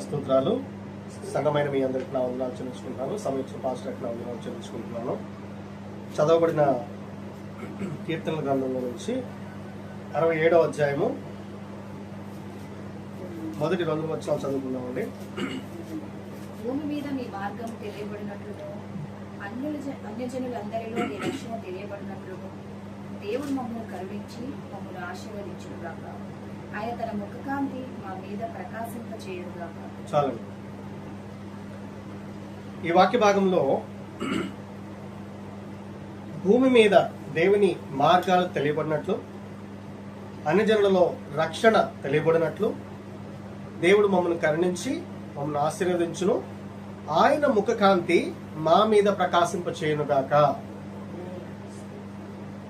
స్తోత్రాలు. సంఘమైన మీ అందరికి నా వందనాలు చెల్లించుకుంటున్నాను. సమీక్ష పాస్టర్కి నా వందనాలు చెల్లించుకుంటున్నాను. చదవబడిన కీర్తనల గ్రంథంలో నుంచి 67వ అధ్యాయము మొదటి 2 వచనాలు చదువుకుందామండి. భూమి మీద మీ మార్గం తెలియబడినట్లును అన్యజనులందరిలో నీ రక్షణ తెలియబడినట్లును దేవుడు మమ్మల్ని కరుణించి మమ్మల్ని ఆశీర్వదించుగాక. ఆయన తన ముఖకాంతి మా మీద ప్రకాశింపచేయుగాక. చాలండి. ఈ వాక్య భాగంలో భూమి మీద దేవుని మార్గాలు తెలియబడినట్లు, అన్యజనులలో రక్షణ తెలియబడినట్లు, దేవుడు మమ్మల్ని కరుణించి మమ్మల్ని ఆశీర్వదించును, ఆయన ముఖకాంతి మా మీద ప్రకాశింపచేయునుగాక.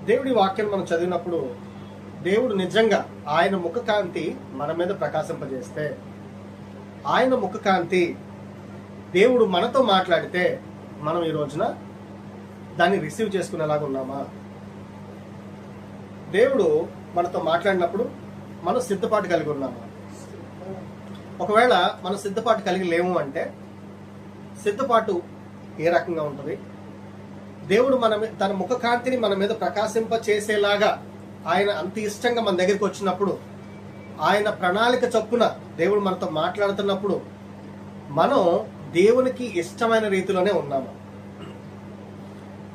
దేవుడి వాక్యం మనం చదివినప్పుడు దేవుడు నిజంగా ఆయన ముఖకాంతి మన మీద ప్రకాశింపజేస్తే, ఆయన ముఖకాంతి దేవుడు మనతో మాట్లాడితే మనం ఈ రోజున దాన్ని రిసీవ్ చేసుకునేలాగా ఉన్నామా? దేవుడు మనతో మాట్లాడినప్పుడు మనం సిద్ధపాటు కలిగి ఉన్నామా? ఒకవేళ మనం సిద్ధపాటు కలిగి లేము అంటే సిద్ధపాటు ఏ రకంగా ఉంటుంది? దేవుడు తన ముఖకాంతిని మన మీద ప్రకాశింప చేసేలాగా ఆయన అంత ఇష్టంగా మన దగ్గరికి వచ్చినప్పుడు, ఆయన ప్రణాళిక చొప్పున దేవుడు మనతో మాట్లాడుతున్నప్పుడు మనం దేవునికి ఇష్టమైన రీతిలోనే ఉన్నాము.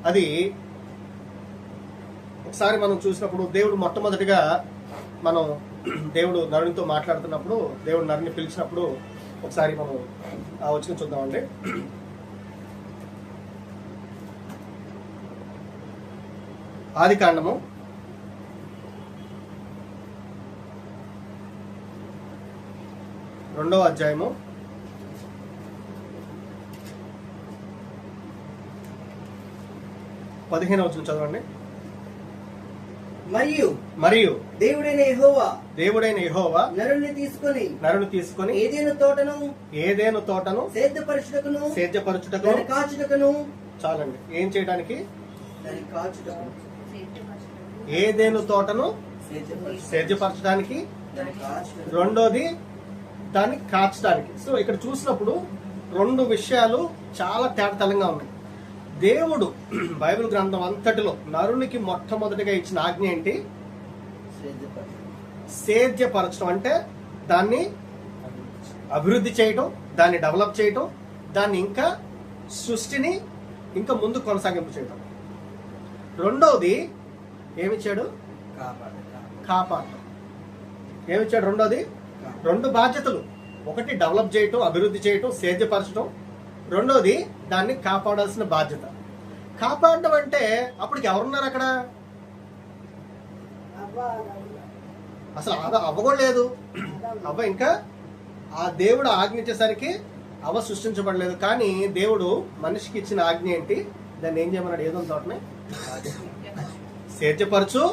అది ఒకసారి మనం చూసినప్పుడు దేవుడు మొట్టమొదటిగా దేవుడు నరునితో మాట్లాడుతున్నప్పుడు, దేవుడు నరుని పిలిచినప్పుడు ఒకసారి మనం ఆ వచనం చూద్దామండి. ఆదికాండము 2వ అధ్యాయము 15వ వచనం చదవండి. మరియు దేవుడైన యెహోవా నరుని తీసుకొని ఏదెను తోటను సేద్యపరచుటకును చాలండి. ఏం చేయడానికి? ఏదెను తోటను సేద్యపరచడానికి, రెండోది దాన్ని కాచడానికి. సో ఇక్కడ చూసినప్పుడు 2 విషయాలు చాలా తేటతలంగా ఉన్నాయి. దేవుడు బైబిల్ గ్రంథం అంతటిలో నరునికి మొట్టమొదటిగా ఇచ్చిన ఆజ్ఞ ఏంటి? సేద్యపరచడం. అంటే దాన్ని అభివృద్ధి చేయటం, దాన్ని డెవలప్ చేయటం, దాన్ని ఇంకా సృష్టిని ఇంకా ముందు కొనసాగింపు చేయటం. రెండవది ఏమిచ్చాడు? కాపాడటం. ఏమిచ్చాడు? రెండోది 2 బాధ్యతలు. ఒకటి డెవలప్ చేయటం, అభివృద్ధి చేయటం, సేద్యపరచడం. రెండోది దాన్ని కాపాడాల్సిన బాధ్యత. కాపాడడం అంటే అప్పటికి ఎవరున్నారు అక్కడ? అసలు అవ్వ కూడా లేదు. అవ్వ ఇంకా ఆ దేవుడు ఆజ్ఞించేసరికి అవ్వ సృష్టించబడలేదు. కానీ దేవుడు మనిషికి ఇచ్చిన ఆజ్ఞ ఏంటి? దాన్ని ఏం చేయమన్నాడు? ఏదో తోటనే సేద్యపరచు,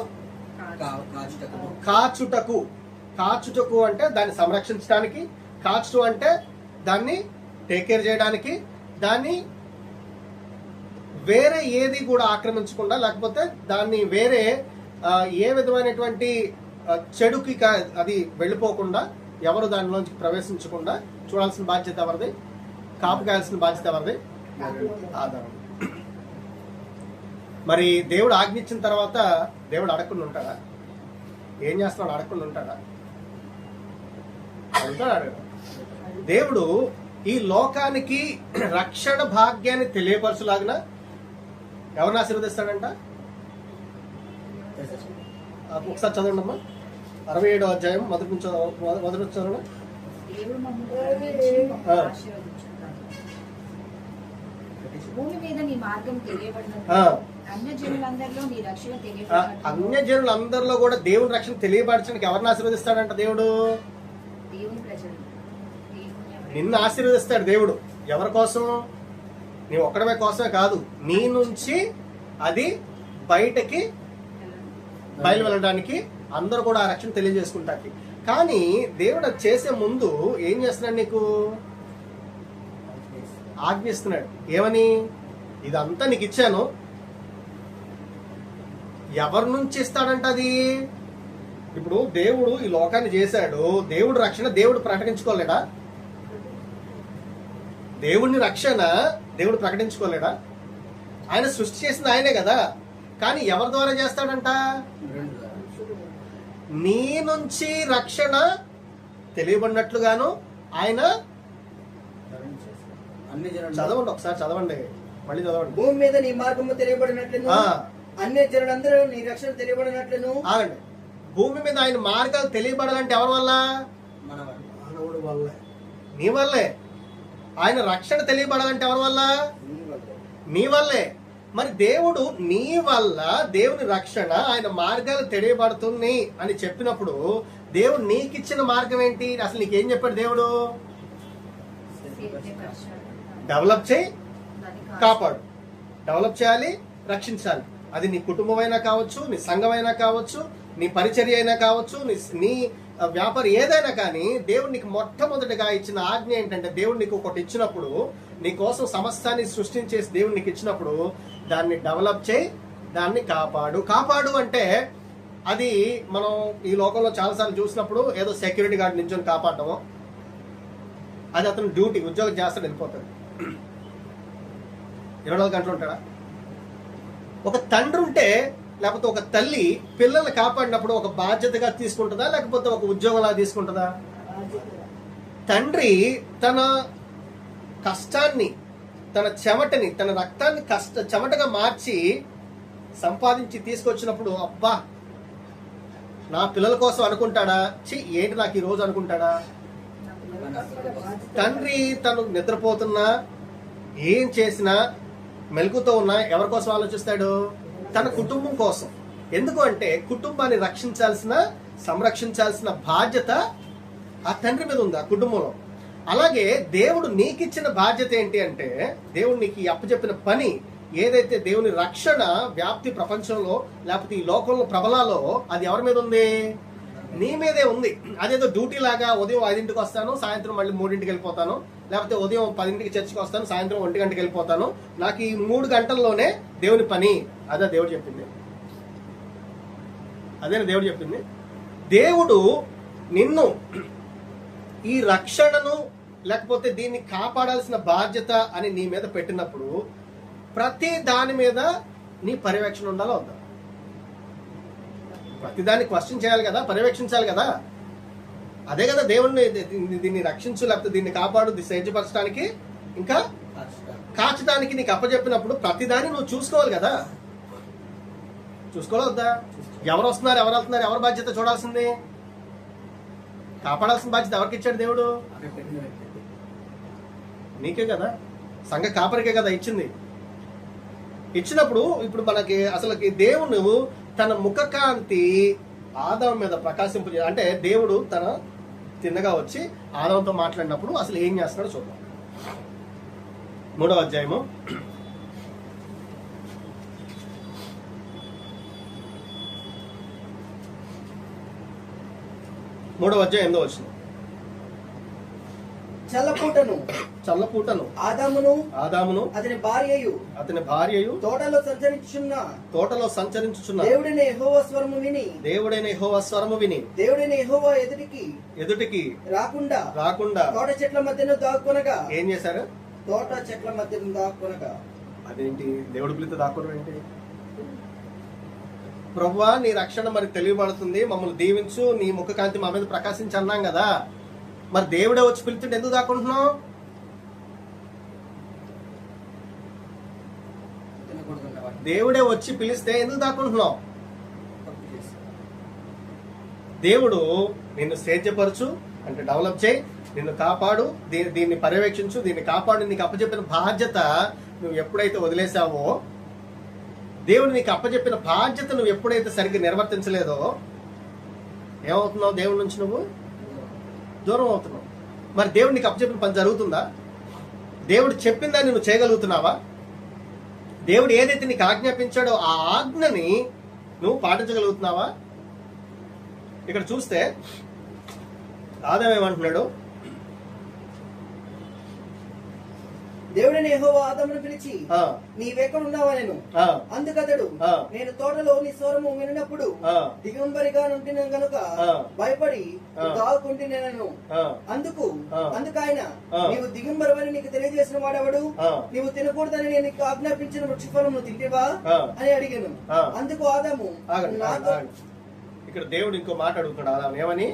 కాచుటకు అంటే దాన్ని సంరక్షించడానికి, కాచు అంటే దాన్ని టేక్ కేర్ చేయడానికి, దాన్ని వేరే ఏది కూడా ఆక్రమించకుండా, లేకపోతే దాన్ని వేరే ఏ విధమైనటువంటి చెడుకి అది వెళ్ళిపోకుండా, ఎవరు దానిలోంచి ప్రవేశించకుండా చూడాల్సిన బాధ్యత ఎవరిది? కాపు కాయాల్సిన బాధ్యత ఎవరిది? ఆధారం. మరి దేవుడు ఆజ్ఞించిన తర్వాత దేవుడు అడగకుండా ఉంటాడా? ఏం చేస్తున్నాడు? అడగకుండా ఉంటాడా? అడుగుతాడు. దేవుడు ఈ లోకానికి రక్షణ భాగ్యాన్ని తెలియపరచులాగిన ఎవరిని ఆశీర్వదిస్తాడంట? ఒకసారి చదవండి అమ్మా. 67వ అధ్యాయం మొదటి చదవండి. భూమి మీద నీ మార్గం తెలియబడినట్టు అన్యజనులందరిలో కూడా దేవుని రక్షణ తెలియపరచడానికి ఎవరిని ఆశీర్వదిస్తాడంట? దేవుడు నిన్ను ఆశీర్వదిస్తాడు. దేవుడు ఎవరి కోసం? నీ ఒక్కడమే కోసమే కాదు, నీ నుంచి అది బయటకి బయలు వెళ్ళడానికి అందరూ కూడా ఆ రక్షణ తెలియజేసుకుంటానికి. కానీ దేవుడు అది చేసే ముందు ఏం చేస్తున్నాడు? నీకు ఆజ్ఞిస్తున్నాడు. ఏమని? ఇదంతా నీకు ఇచ్చాను. ఎవరి నుంచి ఇస్తాడంట అది? ఇప్పుడు దేవుడు ఈ లోకాన్ని చేశాడు, దేవుడు రక్షణ దేవుడు ప్రకటించుకోలేడా? దేవుని రక్షణ దేవుడు ప్రకటించుకోలేడా? ఆయన సృష్టి చేసింది ఆయనే కదా. కానీ ఎవరి ద్వారా చేస్తాడంట? నీ నుంచి రక్షణ తెలియబడినట్లుగాను ఆయన చదవండి, ఒకసారి చదవండి, మళ్ళీ చదవండి. భూమి మీద నీ మార్గము తెలియబడినట్లును అన్య జనులందరూ నీ రక్షణ తెలియబడినట్లును. ఆగండి. భూమి మీద ఆయన మార్గాలు తెలియబడాలంటే ఎవరి వల్ల? మానవుడు వల్ల, నీ వల్లే. ఆయన రక్షణ తెలియబడాలంటే ఎవరి వల్ల? నీ వల్లే. మరి దేవుడు నీ వల్ల దేవుని రక్షణ ఆయన మార్గాలు తెలియబడుతుంది అని చెప్పినప్పుడు దేవుడు నీకిచ్చిన మార్గం ఏంటి? అసలు నీకేం చెప్పాడు దేవుడు? డెవలప్ చేయి, కాపాడు. డెవలప్ చేయాలి, రక్షించాలి. అది నీ కుటుంబం అయినా కావచ్చు, నీ సంఘం అయినా కావచ్చు, నీ పరిచర్య అయినా కావచ్చు, నీ వ్యాపారం ఏదైనా కానీ దేవుడు నీకు మొట్టమొదటిగా ఇచ్చిన ఆజ్ఞ ఏంటంటే, దేవుడు నీకు ఒకటి ఇచ్చినప్పుడు, నీ కోసం సమస్తాన్ని సృష్టించేసి దేవుడు నీకు ఇచ్చినప్పుడు దాన్ని డెవలప్ చేయి, దాన్ని కాపాడు. కాపాడు అంటే అది మనం ఈ లోకంలో చాలాసార్లు చూసినప్పుడు ఏదో సెక్యూరిటీ గార్డ్ నించొని కాపాడటము, అది అతను డ్యూటీ, ఉద్యోగం చేస్తాడు, వెళ్ళిపోతాడు. 24 గంటలు ఉంటాడా? ఒక తండ్రి ఉంటే లేకపోతే ఒక తల్లి పిల్లల్ని కాపాడినప్పుడు ఒక బాధ్యతగా తీసుకుంటుందా, లేకపోతే ఒక ఉద్యోగంలా తీసుకుంటుందా? తండ్రి తన కష్టాన్ని, తన చెమటని, తన రక్తాన్ని చెమటగా మార్చి సంపాదించి తీసుకొచ్చినప్పుడు అబ్బా నా పిల్లల కోసం అనుకుంటాడా? ఏంటి నాకు ఈ రోజు అనుకుంటాడా? తండ్రి తను నిద్రపోతున్నా, ఏం చేసినా, మెలకుతో ఉన్నా ఎవరి కోసం ఆలోచిస్తాడు? తన కుటుంబం కోసం. ఎందుకు అంటే కుటుంబాన్ని రక్షించాల్సిన, సంరక్షించాల్సిన బాధ్యత ఆ తండ్రి మీద ఉంది, ఆ కుటుంబంలో. అలాగే దేవుడు నీకిచ్చిన బాధ్యత ఏంటి అంటే, దేవుడు నీకు అప్పచెప్పిన పని ఏదైతే దేవుని రక్షణ వ్యాప్తి ప్రపంచంలో లేకపోతే ఈ లోకంలో ప్రబలాలో అది ఎవరి మీద ఉంది? నీ మీదే ఉంది. అదేదో డ్యూటీ లాగా ఉదయం 5ంటికి వస్తాను, సాయంత్రం మళ్ళీ 3ంటికి వెళ్ళిపోతాను, లేకపోతే ఉదయం 10ంటికి చర్చికి వస్తాను, సాయంత్రం 1 గంటకి వెళ్ళిపోతాను, నాకు ఈ 3 గంటల్లోనే దేవుని పని. అదే దేవుడు చెప్పింది. అదేనా దేవుడు చెప్పింది? దేవుడు నిన్ను ఈ రక్షణను లేకపోతే దీన్ని కాపాడాల్సిన బాధ్యత అని నీ మీద పెట్టినప్పుడు ప్రతి దాని మీద నీ పర్యవేక్షణ ఉండాలో వద్దా? ప్రతిదాన్ని క్వశ్చన్ చేయాలి కదా, పర్యవేక్షించాలి కదా. అదే కదా దేవుణ్ణి దీన్ని రక్షించు లేకపోతే దీన్ని కాపాడు, సేద్యపరచడానికి ఇంకా కాచడానికి నీకు అప్పచెప్పినప్పుడు ప్రతిదాన్ని నువ్వు చూసుకోవాలి కదా. చూసుకోవాలి వద్దా? ఎవరు వస్తున్నారు, ఎవరు వెళ్తున్నారు, ఎవరి బాధ్యత చూడాల్సింది? కాపాడాల్సిన బాధ్యత ఎవరికి ఇచ్చాడు దేవుడు? నీకే కదా, సంఘ కాపరికే కదా ఇచ్చింది. ఇచ్చినప్పుడు ఇప్పుడు మనకి అసలు దేవుడు తన ముఖకాంతి ఆదాము మీద ప్రకాశింపు, అంటే దేవుడు తన తిన్నగా వచ్చి ఆదాముతో మాట్లాడినప్పుడు అసలు ఏం చేస్తున్నాడో చూద్దాం. 3వ అధ్యాయము 8వ వచనం. చల్లపూటను ఆదామును అతని భార్యయు తోటలో సంచరించుచున్న దేవుడైన యెహోవా స్వరము విని దేవుడైన యెహోవా ఎదుటికి రాకుండా తోట చెట్ల మధ్యలో దాక్కునగా ఏం చేశారు? తోట చెట్ల మధ్యలో దాక్కునగా. అదేంటి దేవుడి పిలితే దాక్కోవడం ఏంటి? ప్రభువా నీ రక్షణ మరి తెలియబడుతుంది, మమ్మల్ని దీవించు, నీ ముఖ కాంతి మా మీద ప్రకాశించి అన్నాం కదా. మరి దేవుడే వచ్చి పిలుతుంటే ఎందుకు దాక్కుంటున్నావు? దేవుడే వచ్చి పిలిస్తే ఎందుకు దాక్కుంటున్నావు? దేవుడు నిన్ను సేద్యపరచు అంటే డెవలప్ చేయి, నిన్ను కాపాడు, దీన్ని పర్యవేక్షించు, దీన్ని కాపాడు, నీకు అప్పచెప్పిన బాధ్యత నువ్వు ఎప్పుడైతే వదిలేసావో, దేవుడు నీకు అప్పచెప్పిన బాధ్యత నువ్వు ఎప్పుడైతే సరిగ్గా నిర్వర్తించలేదో ఏమవుతున్నావు? దేవుడి నుంచి నువ్వు దూరం అవుతున్నావు. మరి దేవుడు నీకు అప్పచెప్పిన పని జరుగుతుందా? దేవుడు చెప్పిందని నువ్వు చేయగలుగుతున్నావా? దేవుడు ఏదైతే నీకు ఆజ్ఞాపించాడో ఆ ఆజ్ఞని నువ్వు పాటించగలుగుతున్నావా? ఇక్కడ చూస్తే ఆదాము ఏమంటున్నాడు? దేవుడైన యెహోవా ఆదామును పిలిచి ఆ, నీవెక్కడున్నావా నేను ఆ, అందుకతడు ఆ. నేను తోటలో నీ స్వరము వినినప్పుడు ఆ, దిగంబరిగా నుండిన గనుక ఆ. భయపడి ఆ. దాగుకుంటున్నాను. ఆ, అందుకు ఆయన ఆ. నీవు దిగంబరమని నీకు తెలియజేసిన వాడెవడు? ఆ. నీవు తినకూడదని నేను నీకు ఆజ్ఞాపించిన వృక్షఫలము తింటివా ఆ. అని అడిగాను. ఆ. అందుకు ఆదాము ఆగండి, ఆగండి, నాతో ఆగండి. ఇక్కడ దేవుడు ఇంకో మాట అడుగుతున్నాడు ఆదాముని. ఏమని?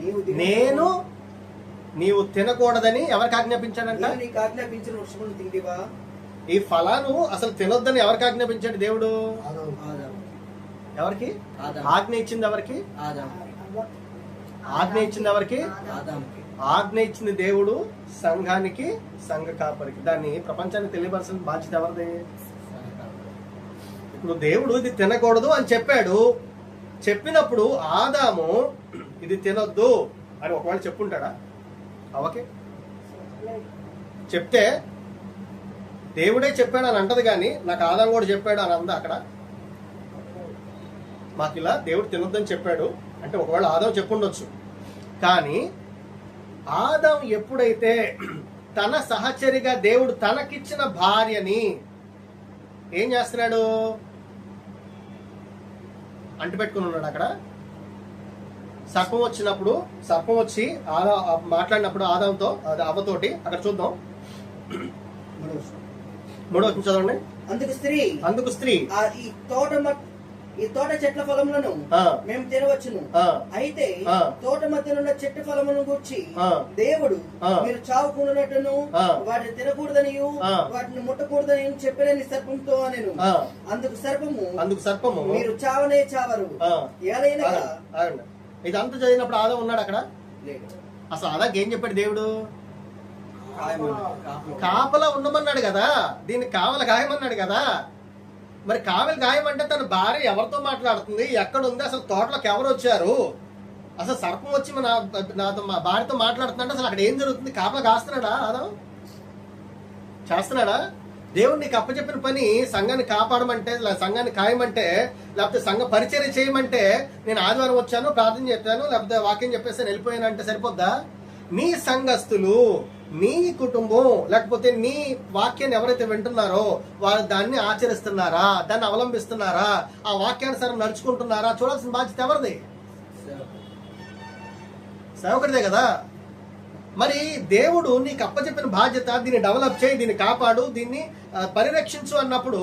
నీవు నీవు తినకూడదని ఎవరికి ఆజ్ఞాపించాడంట? నేను నీకు ఆజ్ఞాపించిన వృక్షఫలం తింటివా? ఈ ఫలాను అసలు తినొద్దని ఎవరికి ఆజ్ఞాపించాడు దేవుడు? ఆదాము. ఎవరికి ఆదాము. ఆజ్ఞ ఇచ్చింది? ఎవరికి ఆదాము. ఆజ్ఞ ఇచ్చింది? ఎవరికి ఆదాముకి. ఆజ్ఞ ఇచ్చింది దేవుడు సంఘానికి, సంఘ కాపరికి. దాన్ని ప్రపంచానికి తెలియపరచిన బాధ్యత ఎవరిది? ఇప్పుడు దేవుడు ఇది తినకూడదు అని చెప్పాడు. చెప్పినప్పుడు ఆదాము ఇది తినొద్దు అని ఒకవేళ చెప్పుంటాడా? అవకే చెప్తే దేవుడే చెప్పాడు అని అంటది, కానీ నాకు ఆదాం కూడా చెప్పాడు అని అందా అక్కడ? మాకు ఇలా దేవుడు తినొద్దని చెప్పాడు అంటే ఒకవేళ ఆదాం చెప్పుండొచ్చు. కానీ ఆదాం ఎప్పుడైతే తన సహచరిగా దేవుడు తనకిచ్చిన భార్యని ఏం చేస్తున్నాడు? అంటిపెట్టుకుని ఉన్నాడు. అక్కడ సర్పం వచ్చినప్పుడు, సర్పం వచ్చి మాట్లాడినప్పుడు ఆదాంతో, అవ్వతోటి, అక్కడ చూద్దాం 3వ వచనం చదవండి. అందుకు స్త్రీ ఈ తోట చెట్ల ఫలములను ఆ, మేము తినవచ్చును. ఆ, అయితే ఆ. తోట మధ్యనున్న చెట్టు ఫలమును గూర్చి ఆ. దేవుడు ఆ. మీరు చావుకున్నట్టును ఆ. వాటిని తినకూడదని ఆ. వాటిని ముట్టకూడదని చెప్పలేని సర్పంతో నేను. ఆ. అందుకు సర్పము మీరు చావనే చావరు. ఆ. ఏలైనగా ఆగండి. ఇదంతా చదివినప్పుడు ఆదాం ఉన్నాడు అక్కడ? అసలు ఆదాకి ఏం చెప్పాడు దేవుడు? కాపలా ఉండమన్నాడు కదా, దీన్ని కావల గాయమన్నాడు కదా. మరి కావలి గాయం అంటే తన భార్య ఎవరితో మాట్లాడుతుంది, ఎక్కడ ఉంది, అసలు తోటలోకి ఎవరు వచ్చారు, అసలు సర్పం వచ్చి నాతో మా భార్యతో మాట్లాడుతుందంటే అసలు అక్కడ ఏం జరుగుతుంది? కాపలా కాస్తున్నాడా ఆదాం? చేస్తున్నాడా? దేవుడు నీకు అప్పచెప్పిన పని సంఘాన్ని కాపాడమంటే, సంఘాన్ని ఖాయమంటే, లేకపోతే సంఘ పరిచర్య చేయమంటే, నేను ఆదివారం వచ్చాను, ప్రార్థన చెప్పాను, లేకపోతే వాక్యం చెప్పేసి వెళ్ళిపోయాను అంటే సరిపోద్దా? నీ సంఘస్థులు, నీ కుటుంబం, లేకపోతే నీ వాక్యాన్ని ఎవరైతే వింటున్నారో వారు దాన్ని ఆచరిస్తున్నారా, దాన్ని అవలంబిస్తున్నారా, ఆ వాక్యానుసారం నడుచుకుంటున్నారా చూడాల్సిన బాధ్యత ఎవరిది? సేవకుడిదే కదా. మరి దేవుడు నీకు అప్పచెప్పిన బాధ్యత, దీన్ని డెవలప్ చేయి, దీన్ని కాపాడు, దీన్ని పరిరక్షించు అన్నప్పుడు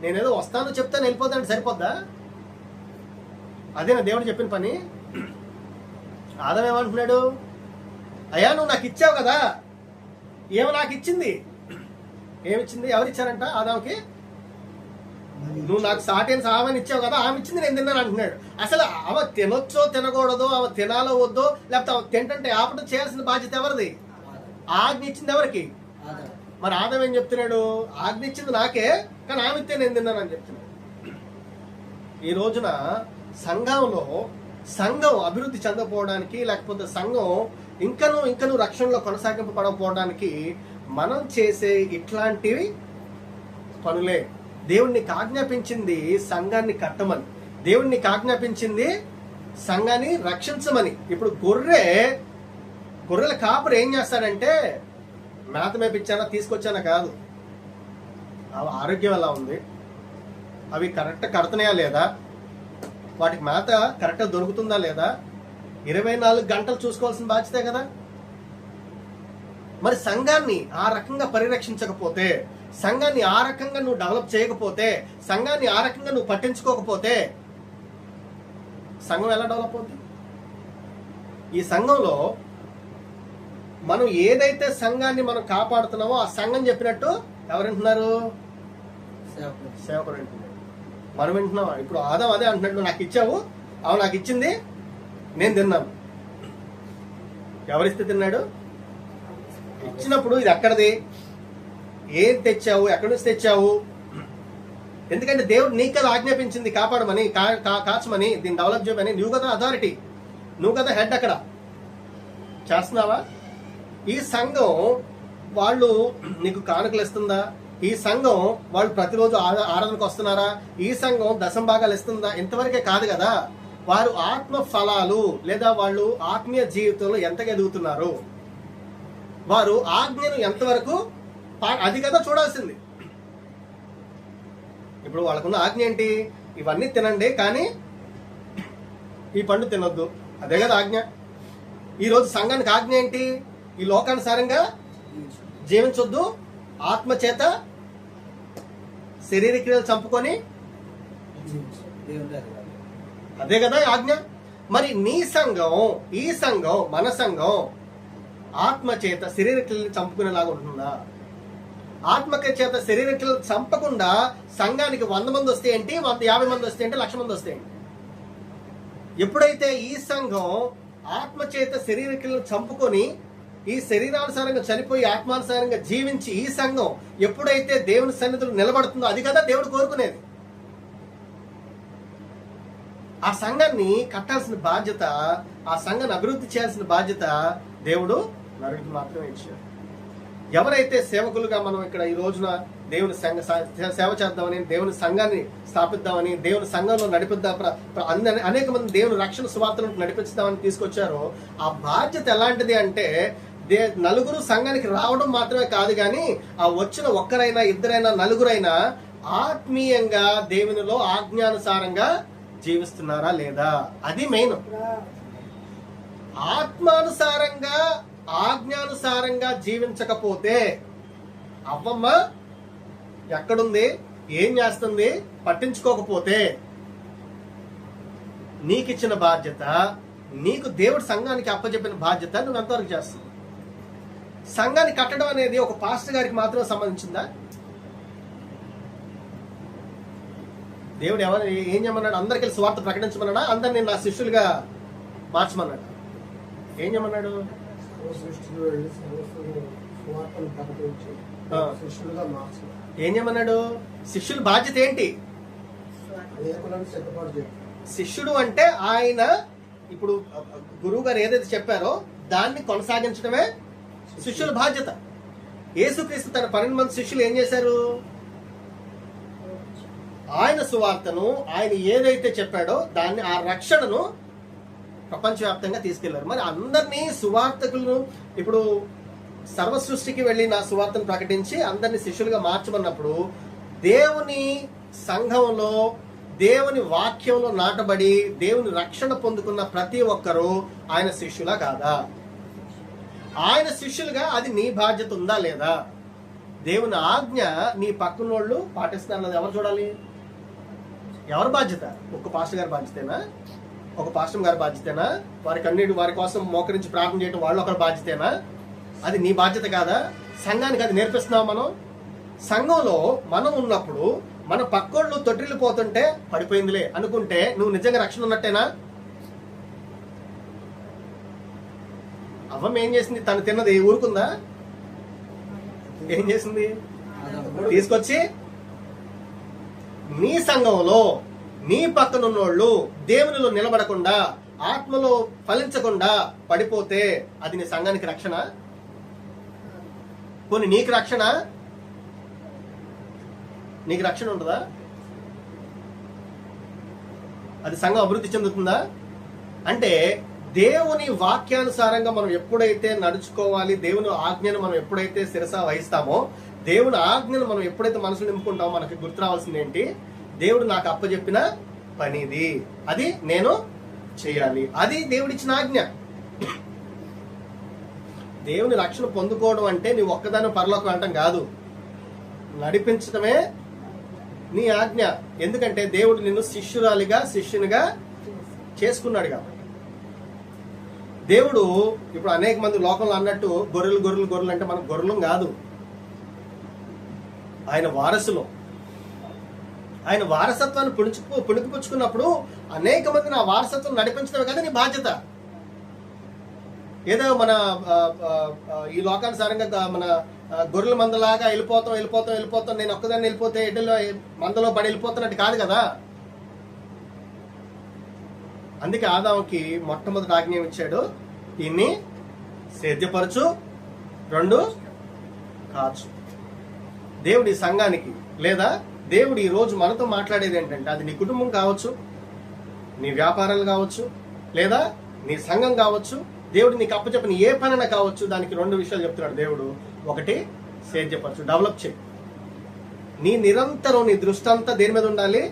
నేనేదో వస్తాను చెప్తాను వెళ్ళిపోతాను సరిపోద్దా? అదేనా దేవుడు చెప్పిన పని? ఆదాం ఏమంటున్నాడు? అయ్యా నువ్వు నాకు ఇచ్చావు కదా. ఏమో నాకు ఇచ్చింది. ఏమిచ్చింది? ఎవరిచ్చారంట ఆదాంకి? నువ్వు నాకు సాటైన సామాన్ ఇచ్చావు కదా, ఆమె ఇచ్చింది, నేను తిన్నాను అంటున్నాడు. అసలు ఆమె తినొచ్చో తినకూడదో, ఆమె తినాలో వద్దో, లేకపోతే ఆమె తింటే ఆపటం చేయాల్సిన బాధ్యత ఎవరిది? ఆజ్ఞ ఇచ్చింది ఎవరికి? మరి ఆదాం ఏం చెప్తున్నాడు? ఆజ్ఞ ఇచ్చింది నాకే, కానీ ఆమె ఇస్తే నేను తిన్నాను అని చెప్తున్నాడు. ఈ రోజున సంఘం అభివృద్ధి చెందకపోవడానికి, లేకపోతే సంఘం ఇంకను రక్షణలో కొనసాగింపబడకపోవడానికి మనం చేసే ఇట్లాంటివి పనులే. దేవుడిని ఆజ్ఞాపించింది సంఘాన్ని కట్టమని, దేవుడిని ఆజ్ఞాపించింది సంఘాన్ని రక్షించమని. ఇప్పుడు గొర్రెల కాపురు ఏం చేస్తాడంటే, మేత మేపిచ్చానా తీసుకొచ్చానా కాదు, అవి ఆరోగ్యం ఎలా ఉంది, అవి కరెక్ట్ కడుతున్నాయా లేదా, వాటికి మేత కరెక్ట్గా దొరుకుతుందా లేదా, 24 గంటలు చూసుకోవాల్సిన బాధ్యతే కదా. మరి సంఘాన్ని ఆ రకంగా పరిరక్షించకపోతే, సంఘాన్ని ఆ రకంగా నువ్వు డెవలప్ చేయకపోతే, సంఘాన్ని ఆ రకంగా నువ్వు పట్టించుకోకపోతే సంఘం ఎలా డెవలప్ అవుతుంది? ఈ సంఘంలో మనం ఏదైతే సంఘాన్ని మనం కాపాడుతున్నామో ఆ సంఘం చెప్పినట్టు ఎవరు వింటున్నారు? సేవకుడు వింటున్నాడు. మనం వింటున్నావా? ఇప్పుడు ఆదాం అదే అంటున్నాడు, నువ్వు నాకు ఇచ్చావు, అవు నాకు ఇచ్చింది, నేను తిన్నాను. ఎవరిస్తే తిన్నాడు? ఇచ్చినప్పుడు ఇది ఎక్కడిది, ఏం తెచ్చావు, ఎక్కడి నుంచి తెచ్చావు? ఎందుకంటే దేవుడు నీకు కదా ఆజ్ఞాపించింది కాపాడమని, కాచమని, దీన్ని డెవలప్ చేయమని. నువ్వు కదా అథారిటీ, నువ్వు కదా హెడ్. అక్కడ చేస్తున్నావా? ఈ సంఘం వాళ్ళు నీకు కానుకలు ఇస్తుందా? ఈ సంఘం వాళ్ళు ప్రతిరోజు ఆరాధనకు వస్తున్నారా? ఈ సంఘం దశంభాగాలు ఇస్తుందా? ఇంతవరకే కాదు కదా, వారు ఆత్మ ఫలాలు లేదా వాళ్ళు ఆత్మీయ జీవితంలో ఎంతగా ఎదుగుతున్నారు? వారు ఆజ్ఞను ఎంతవరకు అది కదా చూడాల్సింది. ఇప్పుడు వాళ్ళకున్న ఆజ్ఞ ఏంటి? ఇవన్నీ తినండి, కానీ ఈ పండు తినొద్దు. అదే కదా ఆజ్ఞ. ఈరోజు సంఘానికి ఆజ్ఞ ఏంటి? ఈ లోకానుసారంగా జీవించొద్దు, ఆత్మ చేత శరీర క్రియలు చంపుకొని, అదే కదా ఆజ్ఞ. మరి నీ సంఘం, ఈ సంఘం, మన సంఘం ఆత్మ చేత శరీర క్రియలు చంపుకునేలాగా ఉంటుందా? ఆత్మక చేత శరీర క్రియలు చంపకుండా సంఘానికి 100 మంది వస్తే ఏంటి, 150 మంది వస్తే ఏంటి, 1,00,000 మంది వస్తే ఏంటి? ఎప్పుడైతే ఈ సంఘం ఆత్మ చేత శరీర క్రియలు చంపుకొని ఈ శరీరానుసారంగా చనిపోయి ఆత్మానుసారంగా జీవించి ఈ సంఘం ఎప్పుడైతే దేవుని సన్నిధిలో నిలబడుతుందో అది కదా దేవుడు కోరుకునేది. ఆ సంఘాన్ని కట్టాల్సిన బాధ్యత, ఆ సంఘాన్ని అభివృద్ధి చేయాల్సిన బాధ్యత దేవుడు నరుడికి మాత్రమే ఇచ్చాడు. ఎవరైతే సేవకులుగా మనం ఇక్కడ ఈ రోజున దేవుని సంఘ సేవ చేద్దామని, దేవుని సంఘాన్ని స్థాపిద్దామని, దేవుని సంఘంలో నడిపిద్దాం, అనేక మంది దేవుని రక్షణ సువార్తలను నడిపిద్దామని తీసుకొచ్చారో ఆ బాధ్యత ఎలాంటిది అంటే నలుగురు సంఘానికి రావడం మాత్రమే కాదు, కానీ ఆ వచ్చిన ఒక్కరైనా, ఇద్దరైనా, నలుగురైనా ఆత్మీయంగా దేవునిలో ఆజ్ఞానుసారంగా జీవిస్తున్నారా లేదా? అది మెయిన్. ఆత్మానుసారంగా ఆజ్ఞానుసారంగా జీవించకపోతే అవ్వమ్మ ఎక్కడుంది, ఏం చేస్తుంది పట్టించుకోకపోతే నీకిచ్చిన బాధ్యత, నీకు దేవుడు సంఘానికి అప్పచెప్పిన బాధ్యత నువ్వు ఎంతవరకు చేస్తుంది? సంఘాన్ని కట్టడం అనేది ఒక పాస్టర్ గారికి మాత్రమే సంబంధించిందా? దేవుడు ఎవరు ఏం చేయమన్నాడు? అందరికీ స్వార్థ ప్రకటించమన్నాడా? అందరినీ నా శిష్యులుగా మార్చమన్నాడు? ఏం చేయమన్నాడు? ఏం చేయమన్నాడు? శిష్యుల బాధ్యత ఏంటి? శిష్యుడు అంటే ఆయన ఇప్పుడు గురువు గారు ఏదైతే చెప్పారో దాన్ని కొనసాగించడమే శిష్యుల బాధ్యత. యేసుక్రీస్తు తన 12 మంది శిష్యులు ఏం చేశారు? ఆయన సువార్తను, ఆయన ఏదైతే చెప్పాడో దాన్ని, ఆ రక్షణను ప్రపంచవ్యాప్తంగా తీసుకెళ్లారు. మరి అందరినీ సువార్తకులను ఇప్పుడు సర్వ సృష్టికి వెళ్లి నా సువార్తను ప్రకటించి అందరినీ శిష్యులుగా మార్చమన్నప్పుడు దేవుని సంఘంలో, దేవుని వాక్యంలో నాటబడి దేవుని రక్షణ పొందుకున్న ప్రతి ఒక్కరూ ఆయన శిష్యులా కాదా? ఆయన శిష్యులుగా అది నీ బాధ్యత ఉందా లేదా? దేవుని ఆజ్ఞ నీ పక్కనోళ్ళు పాటిస్తున్నారు, ఎవరు చూడాలి? ఎవరి బాధ్యత? ఒక్క పాస్టర్ గారి బాధ్యతేనా? ఒక పాస్టర్ గారి బాధ్యతేనా? వారి కోసం మోకరించి ప్రార్థన చేయడం వాళ్ళు ఒకరి బాధ్యతేనా? అది నీ బాధ్యత కాదా? సంఘానికి అది నేర్పిస్తున్నావు. మనం సంఘంలో మనం ఉన్నప్పుడు మన పక్కోళ్ళు తొట్టిల్లు పోతుంటే పడిపోయిందిలే అనుకుంటే నువ్వు నిజంగా రక్షణ ఉన్నట్టేనా? అవ్వం ఏం చేసింది? తను తిన్నది ఊరుకుందా? ఏం చేసింది? తీసుకొచ్చి నీ సంఘంలో నీ పక్కనున్నోళ్ళు దేవునిలో నిలబడకుండా, ఆత్మలో ఫలించకుండా పడిపోతే అది నీ సంఘానికి రక్షణ? పోనీ నీకు రక్షణ? నీకు రక్షణ ఉంటుందా? అది సంఘం అభివృద్ధి చెందుతుందా? అంటే దేవుని వాక్యానుసారంగా మనం ఎప్పుడైతే నడుచుకోవాలి, దేవుని ఆజ్ఞను మనం ఎప్పుడైతే శిరస వహిస్తామో, దేవుని ఆజ్ఞను మనం ఎప్పుడైతే మనసులో నింపుకుంటామో మనకి గుర్తు రావాల్సింది ఏంటి? దేవుడు నాకు అప్పచెప్పిన పనిది, అది నేను చేయాలి. అది దేవుడిచ్చిన ఆజ్ఞ. దేవుని రక్షణ పొందుకోవడం అంటే నీ ఒక్కదాన్ని పరలోకం వెళ్ళటం కాదు, నడిపించడమే నీ ఆజ్ఞ. ఎందుకంటే దేవుడు నిన్ను శిష్యునిగా చేసుకున్నాడు కాబట్టి. దేవుడు ఇప్పుడు అనేక మంది లోకంలో అన్నట్టు గొర్రెలు అంటే మనం గొర్రెలం కాదు, ఆయన వారసులు. ఆయన వారసత్వాన్ని పుణికిపుచ్చుకున్నప్పుడు అనేక మంది నా వారసత్వం నడిపించడమే కదా నీ బాధ్యత. ఏదో మన ఈ లోకానుసారంగా మన గొర్రెల మందలాగా వెళ్ళిపోతాం నేను ఒక్కదాన్ని వెళ్ళిపోతే ఎడ్డలో మందలో పడి వెళ్ళిపోతున్నట్టు కాదు కదా. అందుకే ఆదాముకి మొట్టమొదటి ఆజ్ఞ ఇచ్చాడు, దీన్ని సేద్యపరచు, 2 కాచు. దేవుడి సంఘానికి, లేదా దేవుడు ఈ రోజు మనతో మాట్లాడేది ఏంటంటే, అది నీ కుటుంబం కావచ్చు, నీ వ్యాపారాలు కావచ్చు, లేదా నీ సంఘం కావచ్చు, దేవుడు నీకు అప్పచెప్పిన ఏ పనైనా కావచ్చు, దానికి 2 విషయాలు చెప్తున్నాడు దేవుడు. ఒకటి, సేద్యపరచు, డెవలప్ చేయి. నీ నిరంతరం నీ దృష్టి అంతా దేని మీద ఉండాలి?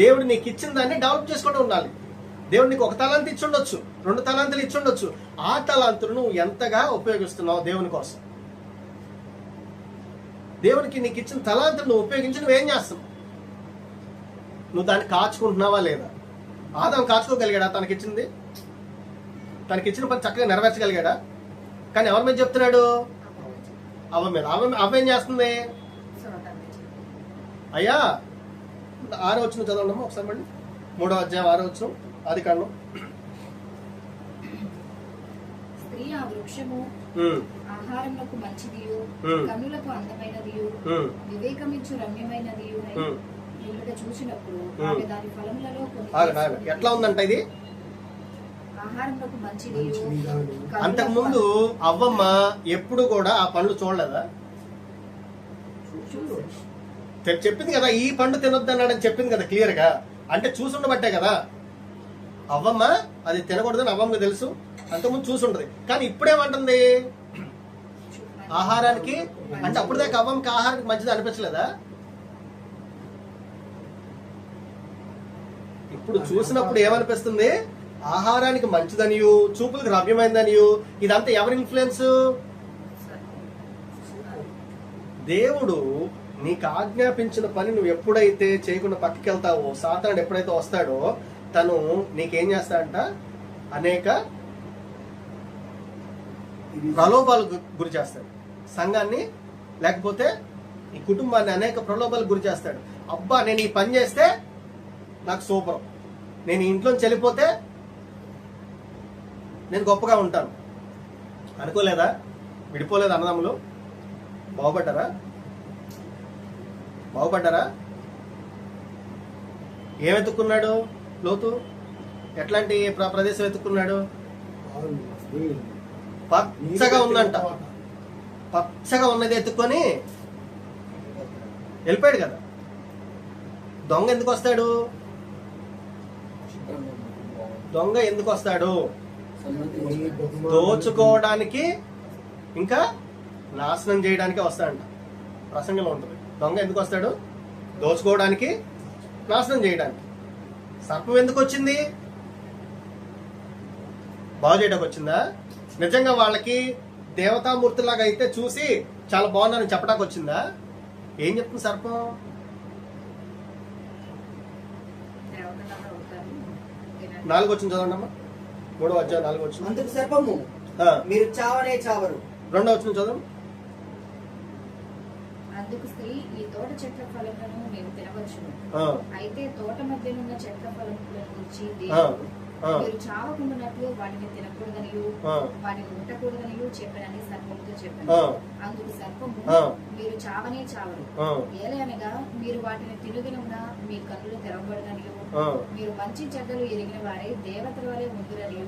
దేవుడు నీకు ఇచ్చిన దాన్ని డెవలప్ చేసుకుంటూ ఉండాలి. దేవుడు నీకు 1 తలాంతు ఇచ్చి ఉండొచ్చు, 2 తలాంతులు ఇచ్చి ఉండొచ్చు. ఆ తలాంతులు నువ్వు ఎంతగా ఉపయోగిస్తున్నావు దేవుని కోసం? దేవునికి నీకు ఇచ్చిన తలాంతులు నువ్వు ఉపయోగించి నువ్వేం చేస్తున్నావు? నువ్వు దాన్ని కాచుకుంటున్నావా లేదా? ఆదాము కాచుకోగలిగాడా? తనకిచ్చింది, తనకిచ్చిన పని చక్కగా నెరవేర్చగలిగాడా? కానీ ఎవరి మీద చెప్తున్నాడు? అవ్వ మీద. అవ్వ ఏం చేస్తుంది? అయ్యా 6వ వచనం చదవండి ఒకసారి మళ్ళీ. 3వ అధ్యాయం 6వ వచనం, ఆదికాండం. స్త్రీ ఆ వృక్షము ఆహారములకు మంచిదియు, కన్నులకు అందమైనదియు, వివేకమిచ్చు రమ్యమైనదియు నిన్నుట చూసినప్పుడు ఆమె దాని ఫలములలో కొన్ని ఎట్లా ఉందంట ఇది? ఆహారములకు మంచిదియు. అంతకు ముందు అవ్వమ్మ ఎప్పుడు కూడా ఆ పండ్లు చూడలేదా? చెప్పింది కదా, ఈ పండు తినొద్దు అన్నాడని చెప్పింది కదా క్లియర్ గా. అంటే చూసుండబట్టే కదా. అవ్వమ్మ అది తినకూడదని అవ్వమ్మకి తెలుసు, అంతకుముందు చూసుంటది. కానీ ఇప్పుడేమంటుంది? ఆహారానికి అంటే అప్పుడు దాకా అవ్వమ్మకి ఆహారానికి మంచిది అనిపించలేదా? ఇప్పుడు చూసినప్పుడు ఏమనిపిస్తుంది? ఆహారానికి మంచిదనియు, చూపులకు రమ్యమైందనియు. ఇదంతా ఎవరి ఇన్ఫ్లుయెన్స్? దేవుడు నీకు ఆజ్ఞాపించిన పని నువ్వు ఎప్పుడైతే చేయకుండా పక్కకి వెళ్తావో, సాతానుడు ఎప్పుడైతే వస్తాడో తను నీకేం చేస్తాడంట? అనేక ప్రలోభాలకు గురి చేస్తాడు. సంఘాన్ని లేకపోతే ఈ కుటుంబాన్ని అనేక ప్రలోభాలకు గురి చేస్తాడు. అబ్బా నేను ఈ పని చేస్తే నాకు సూపర్, నేను ఇంట్లోంచి వెళ్ళిపోతే నేను గొప్పగా ఉంటాను. అనుకోలేదా? విడిపోలేదు అన్నదమ్ములు? బాగుపడ్డారా? ఏం వెతుక్కున్నాడు లోతు? ఎట్లాంటి ప్రదేశం వెతుక్కున్నాడు? పచ్చగా ఉందంట. పచ్చగా ఉన్నది ఎత్తుక్కొని వెళ్ళిపోయాడు కదా. దొంగ ఎందుకు వస్తాడు? దోచుకోవడానికి ఇంకా నాశనం చేయడానికి వస్తాడంట. ప్రసంగంలో ఉంటుంది. దొంగ ఎందుకు వస్తాడు? దోచుకోవడానికి, నాశనం చేయడానికి. సర్పం ఎందుకు వచ్చింది? బాగు చేయడానికి వచ్చిందా? నిజంగా వాళ్ళకి దేవతామూర్తిలాగా అయితే చూసి చాలా బాగున్నారని చెప్పడానికి వచ్చిందా? ఏం చెప్తుంది సర్పం? నాలుగు వచ్చింది చదవండి అమ్మా. 3వ అధ్యాయం 4వ వచనం. అందుకు సర్పము మీరు చావనే చావరు. 2వ వచనం చదవండి. అందుకు స్త్రీ, ఈ తోట చెట్ల ఫలములను మేము తినవచ్చును, అయితే తోట మధ్యనున్న చెట్ల ఫలములను గురించి దేవుడు మీరు చావకుండానట్లు వాటిని తినకూడదనియు వాటిని ముట్టకూడదనియు చెప్పనని సర్పముతో చెప్పాను. అందుకు సర్పము, మీరు చావనే చావరు, ఏలయనగా మీరు వాటిని తినుదినమున మీ కన్నులు తెరవబడదనియు మీరు మంచి చెడ్డలు ఎరిగిన వారే దేవతల వలె ఉందురనియు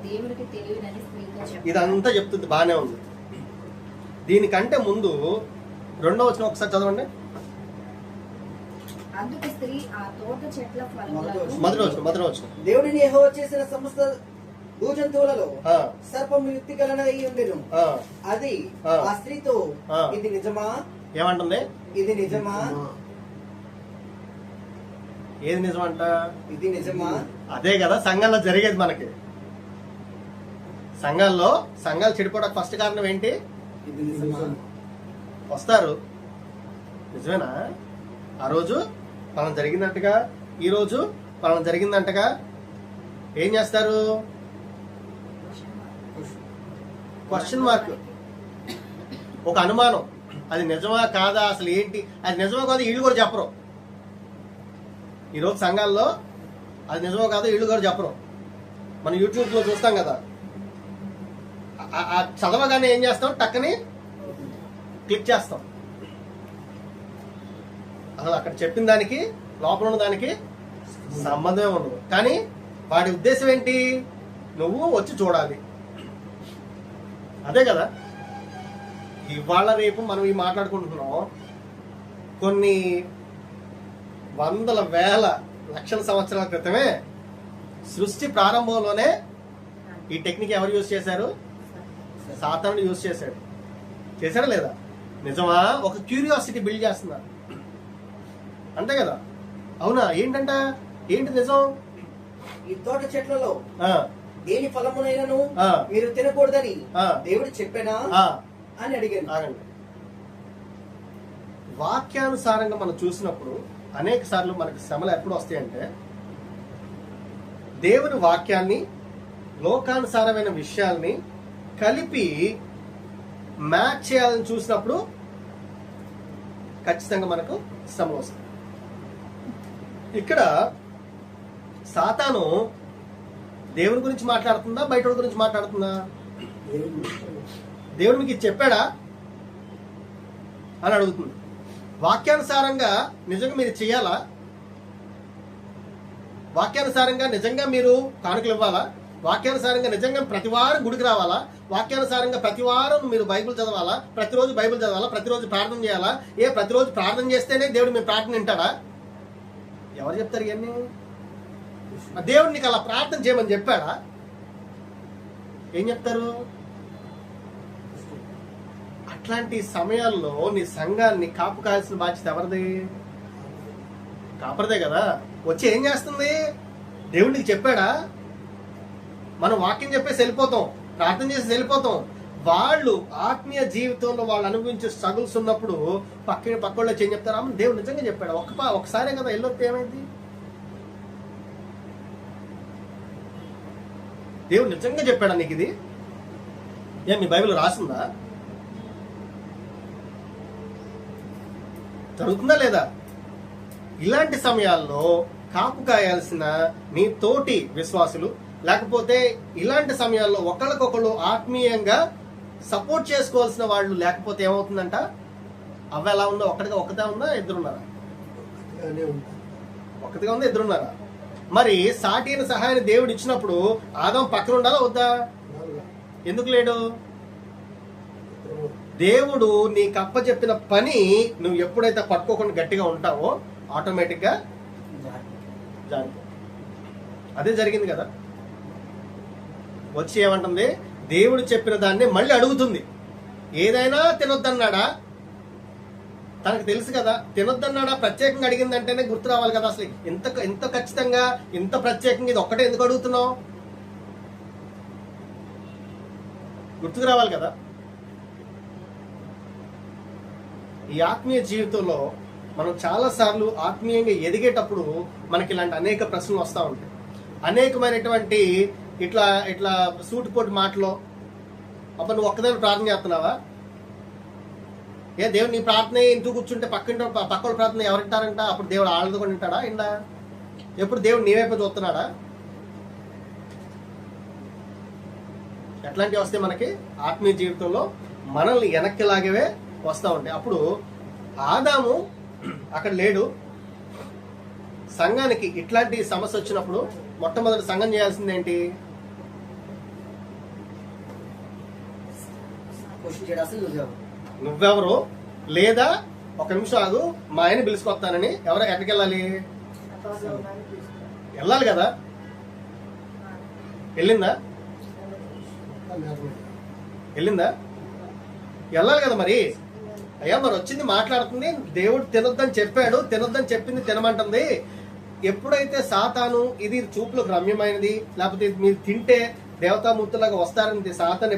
దేవునికి తెలియనని స్త్రీతో చెప్పాను. ఇదంతా చెప్తుంది, బానే ఉంది. దీనికంటే ముందు 2వ వచనం ఒకసారి చదవండి. అందుకు స్త్రీ ఆ తోట చెట్ల ఫలములను మొదటి వచనం. దేవుడిని యెహోవా చేసిన సమస్త భూజంతువులలో సర్పము యుక్తి గలనై ఉండెను. అది ఆ స్త్రీతో, ఇది నిజమా? ఏమంటుంది? ఇది నిజమా? ఏది నిజమంట? ఇది నిజమా? అదే కదా సంఘంలో జరిగేది. మనకి సంఘాలు చెడిపోవడానికి ఫస్ట్ కారణం ఏంటి? ఇది నిజమా? వస్తారు, నిజమేనా? ఆ రోజు మనం జరిగిందంటగా, ఈ రోజు మనం జరిగిందంటగా ఏం చేస్తారు? క్వశ్చన్ మార్క్, ఒక అనుమానం. అది నిజమా కాదా, అసలు ఏంటి, అది నిజమా కాదా వీళ్ళు కూడా చెప్పరు. ఈరోజు సంఘాల్లో అది నిజమో కాదో వీళ్ళు కూడా చెప్పరు. మనం యూట్యూబ్లో చూస్తాం కదా, చదవగానే ఏం చేస్తాం? టక్కని క్లిక్ చేస్తాం. అసలు అక్కడ చెప్పిన దానికి లోపల ఉన్న దానికి సంబంధమే ఉండదు. కానీ వాడి ఉద్దేశం ఏంటి? నువ్వు వచ్చి చూడాలి. అదే కదా. ఇవాళ రేపు మనం ఈ మాట్లాడుకుంటున్నాం. కొన్ని వందల వేల లక్షల సంవత్సరాల క్రితమే సృష్టి ప్రారంభంలోనే ఈ టెక్నిక్ ఎవరు యూజ్ చేశారు? సాతానుడు యూజ్ చేశాడు. చేశాడా లేదా? నిజమా? ఒక క్యూరియాసిటీ బిల్డ్ చేస్తున్నారు అంతే కదా? అవునా? ఏంటంట? ఏంటి నిజం? ఈ తోట చెట్లలో ఆ, దేని ఫలమునైనను ఆ. మీరు తినకూడదని ఆ. దేవుడు చెప్పానా ఆ, అని అడిగాను. ఆగండి. వాక్యానుసారంగా మనం చూసినప్పుడు అనేక సార్లు మనకి శ్రమలు ఎప్పుడు వస్తాయంటే, దేవుని వాక్యాన్ని లోకానుసారమైన విషయాల్ని కలిపి మ్యాచ్ చేయాలని చూసినప్పుడు ఖచ్చితంగా మనకు శ్రమలు వస్తాయి. ఇక్కడ సాతాను దేవుని గురించి మాట్లాడుతుందా, బయట గురించి మాట్లాడుతుందా? దేవుడు మీకు ఇది చెప్పాడా అని అడుగుతుంది. వాక్యానుసారంగా నిజంగా మీరు చేయాలా? వాక్యానుసారంగా నిజంగా మీరు కానుకలు ఇవ్వాలా? వాక్యానుసారంగా నిజంగా ప్రతి వారం గుడికి రావాలా? వాక్యానుసారంగా ప్రతి వారం మీరు బైబిల్ చదవాలా? ప్రతిరోజు బైబిల్ చదవాలా? ప్రతిరోజు ప్రార్థన చేయాలా? ప్రతిరోజు ప్రార్థన చేస్తేనే దేవుడు మీ ప్రార్థన వింటాడా? ఎవరు చెప్తారు ఇవన్నీ? దేవుడు నీకు అలా ప్రార్థన చేయమని చెప్పాడా? ఏం చెప్తారు? అట్లాంటి సమయాల్లో నీ సంఘాన్ని కాపు కాయాల్సిన బాధ్యత ఎవరిది? కాపరిదే కదా. వచ్చి ఏం చేస్తుంది? దేవుడు నీకు చెప్పాడా? మనం వాక్యం చెప్పేసి వెళ్ళిపోతాం, ప్రార్థన చేసి వెళ్ళిపోతాం. వాళ్ళు ఆత్మీయ జీవితంలో వాళ్ళు అనుభవించే స్ట్రగుల్స్ ఉన్నప్పుడు పక్కలో ఏం చెప్తారా? దేవుడు నిజంగా చెప్పాడు, ఒకసారే కదా వెళ్ళొస్తే ఏమైంది? దేవుడు నిజంగా చెప్పాడా నీకు ఇది? మీ బైబిల్ రాసిందా? జరుగుతుందా లేదా? ఇలాంటి సమయాల్లో కాపు కాయాల్సిన నీ తోటి విశ్వాసులు, లేకపోతే ఇలాంటి సమయాల్లో ఒకళ్ళకొకళ్ళు ఆత్మీయంగా సపోర్ట్ చేసుకోవాల్సిన వాళ్ళు లేకపోతే ఏమవుతుందంట? అవి ఎలా ఉందో ఒకటిగా ఉందా? ఇద్దరున్నారా? ఒకటిగా ఉందా? ఇద్దరున్నారా? మరి సాటి అయిన సహాయాన్ని దేవుడు ఇచ్చినప్పుడు ఆదాం పక్కన ఉండాలా వద్దా? ఎందుకు లేడు? దేవుడు నీకు అప్పచెప్పిన పని నువ్వు ఎప్పుడైతే పట్టుకోకుండా గట్టిగా ఉంటావో ఆటోమేటిక్ గా జారిపో. అదే జరిగింది కదా. వచ్చి ఏమంటుంది? దేవుడు చెప్పిన దాన్ని మళ్ళీ అడుగుతుంది. ఏదైనా తినొద్దన్నాడా? తనకు తెలుసు కదా తినొద్దన్నాడా. ప్రత్యేకంగా అడిగిందంటేనే గుర్తు రావాలి కదా. అసలు ఇంత ఖచ్చితంగా ఇంత ప్రత్యేకంగా ఇది ఒక్కటే ఎందుకు అడుగుతున్నావు? గుర్తుకు రావాలి కదా. ఈ ఆత్మీయ జీవితంలో మనం చాలా సార్లు ఆత్మీయంగా ఎదిగేటప్పుడు మనకి ఇలాంటి అనేక ప్రశ్నలు వస్తూ ఉంటాయి. అనేకమైనటువంటి ఇట్లా సూటిపోటు మాటలో, అప్పుడు నువ్వు ఒక్కదాన్ని ప్రార్థన చేస్తున్నావా? దేవుడు నీ ప్రార్థన ఇంటూ కూర్చుంటే పక్కన ప్రార్థన ఎవరింటారంట? అప్పుడు దేవుడు ఆళ్ళది కూడా వింటాడా? ఇందా ఎప్పుడు దేవుడు నీ వైపు చూస్తున్నాడా? ఎట్లాంటివి వస్తే మనకి ఆత్మీయ జీవితంలో మనల్ని వెనక్కి లాగేవే వస్తూ ఉంటాయి. అప్పుడు ఆదాము అక్కడ లేడు. సంఘానికి ఇట్లాంటి సమస్య వచ్చినప్పుడు మొట్టమొదటి సంఘం చేయాల్సింది ఏంటి? నువ్వెవరు? లేదా ఒక నిమిషం ఆగు, మా ఆయన పిలుచుకొస్తానని ఎక్కడికి వెళ్ళాలి? వెళ్ళాలి కదా. వెళ్ళిందా? వెళ్ళాలి కదా. మరి అయ్యా మరి వచ్చింది మాట్లాడుతుంది, దేవుడు తినొద్దని చెప్పాడు, తినొద్దని చెప్పింది తినమంటుంది. ఎప్పుడైతే సాతాను ఇది చూపులకు రమ్యమైనది, లేకపోతే మీరు తింటే దేవతామూర్తులాగా వస్తారని సాతాను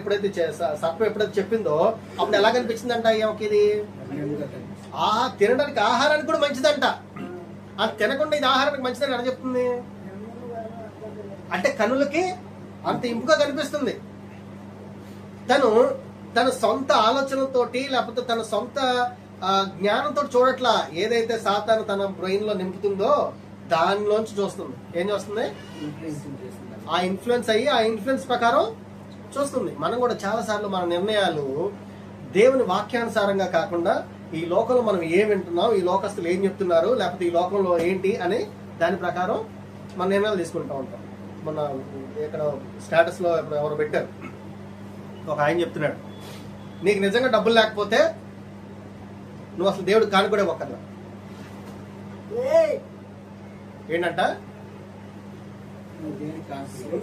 సర్పం ఎప్పుడైతే చెప్పిందో అప్పుడు ఎలా కనిపించిందంట అయ్యాకి? ఇది తినడానికి ఆహారానికి కూడా మంచిదంట. అది తినకుండా ఇది ఆహారానికి మంచిదని ఎలా చెప్తుంది? అంటే కనులకి అంత ఇంపుగా కనిపిస్తుంది. తన సొంత ఆలోచనతోటి లేకపోతే తన సొంత జ్ఞానంతో చూడట్లా. ఏదైతే సాతాను తన బ్రెయిన్ లో నింపుతుందో దానిలోంచి చూస్తుంది. ఏం చూస్తుంది? ఆ ఇన్ఫ్లుయెన్స్ ప్రకారం చూస్తుంది. మనం కూడా చాలా సార్లు మన నిర్ణయాలు దేవుని వాక్యానుసారంగా కాకుండా ఈ లోకంలో మనం ఏం వింటున్నాం, ఈ లోకస్తులు ఏం చెప్తున్నారు, లేకపోతే ఈ లోకంలో ఏంటి అని దాని ప్రకారం మన నిర్ణయాలు తీసుకుంటూ ఉంటాం. మన ఇక్కడ స్టేటస్ లో ఇప్పుడు ఎవరు పెట్టారు, ఒక ఆయన చెప్తున్నాడు, నీకు నిజంగా డబ్బులు లేకపోతే నువ్వు అసలు దేవుడికి కాను కూడా ఒక్కర్లా. ఏంటంట?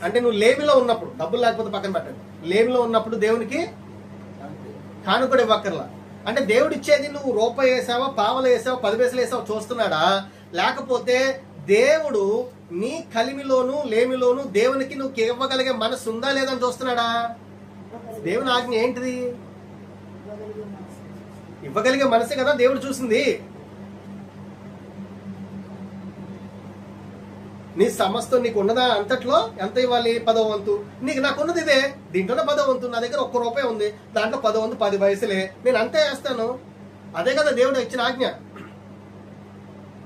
అంటే నువ్వు లేమిలో ఉన్నప్పుడు, డబ్బులు లేకపోతే పక్కన పెట్టండి, లేమిలో ఉన్నప్పుడు దేవునికి కానుకడు ఇవ్వక్కర్లా. అంటే దేవుడు ఇచ్చేది నువ్వు రూపాయి వేసావా, పావలు వేసావా, 10 పైసలు వేసావా చూస్తున్నాడా, లేకపోతే దేవుడు నీ కలిమిలోను లేమిలోను దేవునికి నువ్వు ఇవ్వగలిగే మనసు ఉందా లేదని చూస్తున్నాడా? దేవుని ఆజ్ఞ ఏంటిది? ఇవ్వగలిగే మనసే కదా దేవుడు చూసింది. నీ సమస్తం నీకు ఉన్నదా అంతట్లో ఎంత ఇవ్వాలి? 10వ వంతు. నాకున్నది ఇదే, దీంట్లోనే 10వ వంతు. నా దగ్గర 1 రూపాయి ఉంది, దాంట్లో 10వ వంతు 10 పైసలే, నేను అంతే వేస్తాను. అదే కదా దేవుడు ఇచ్చిన ఆజ్ఞ,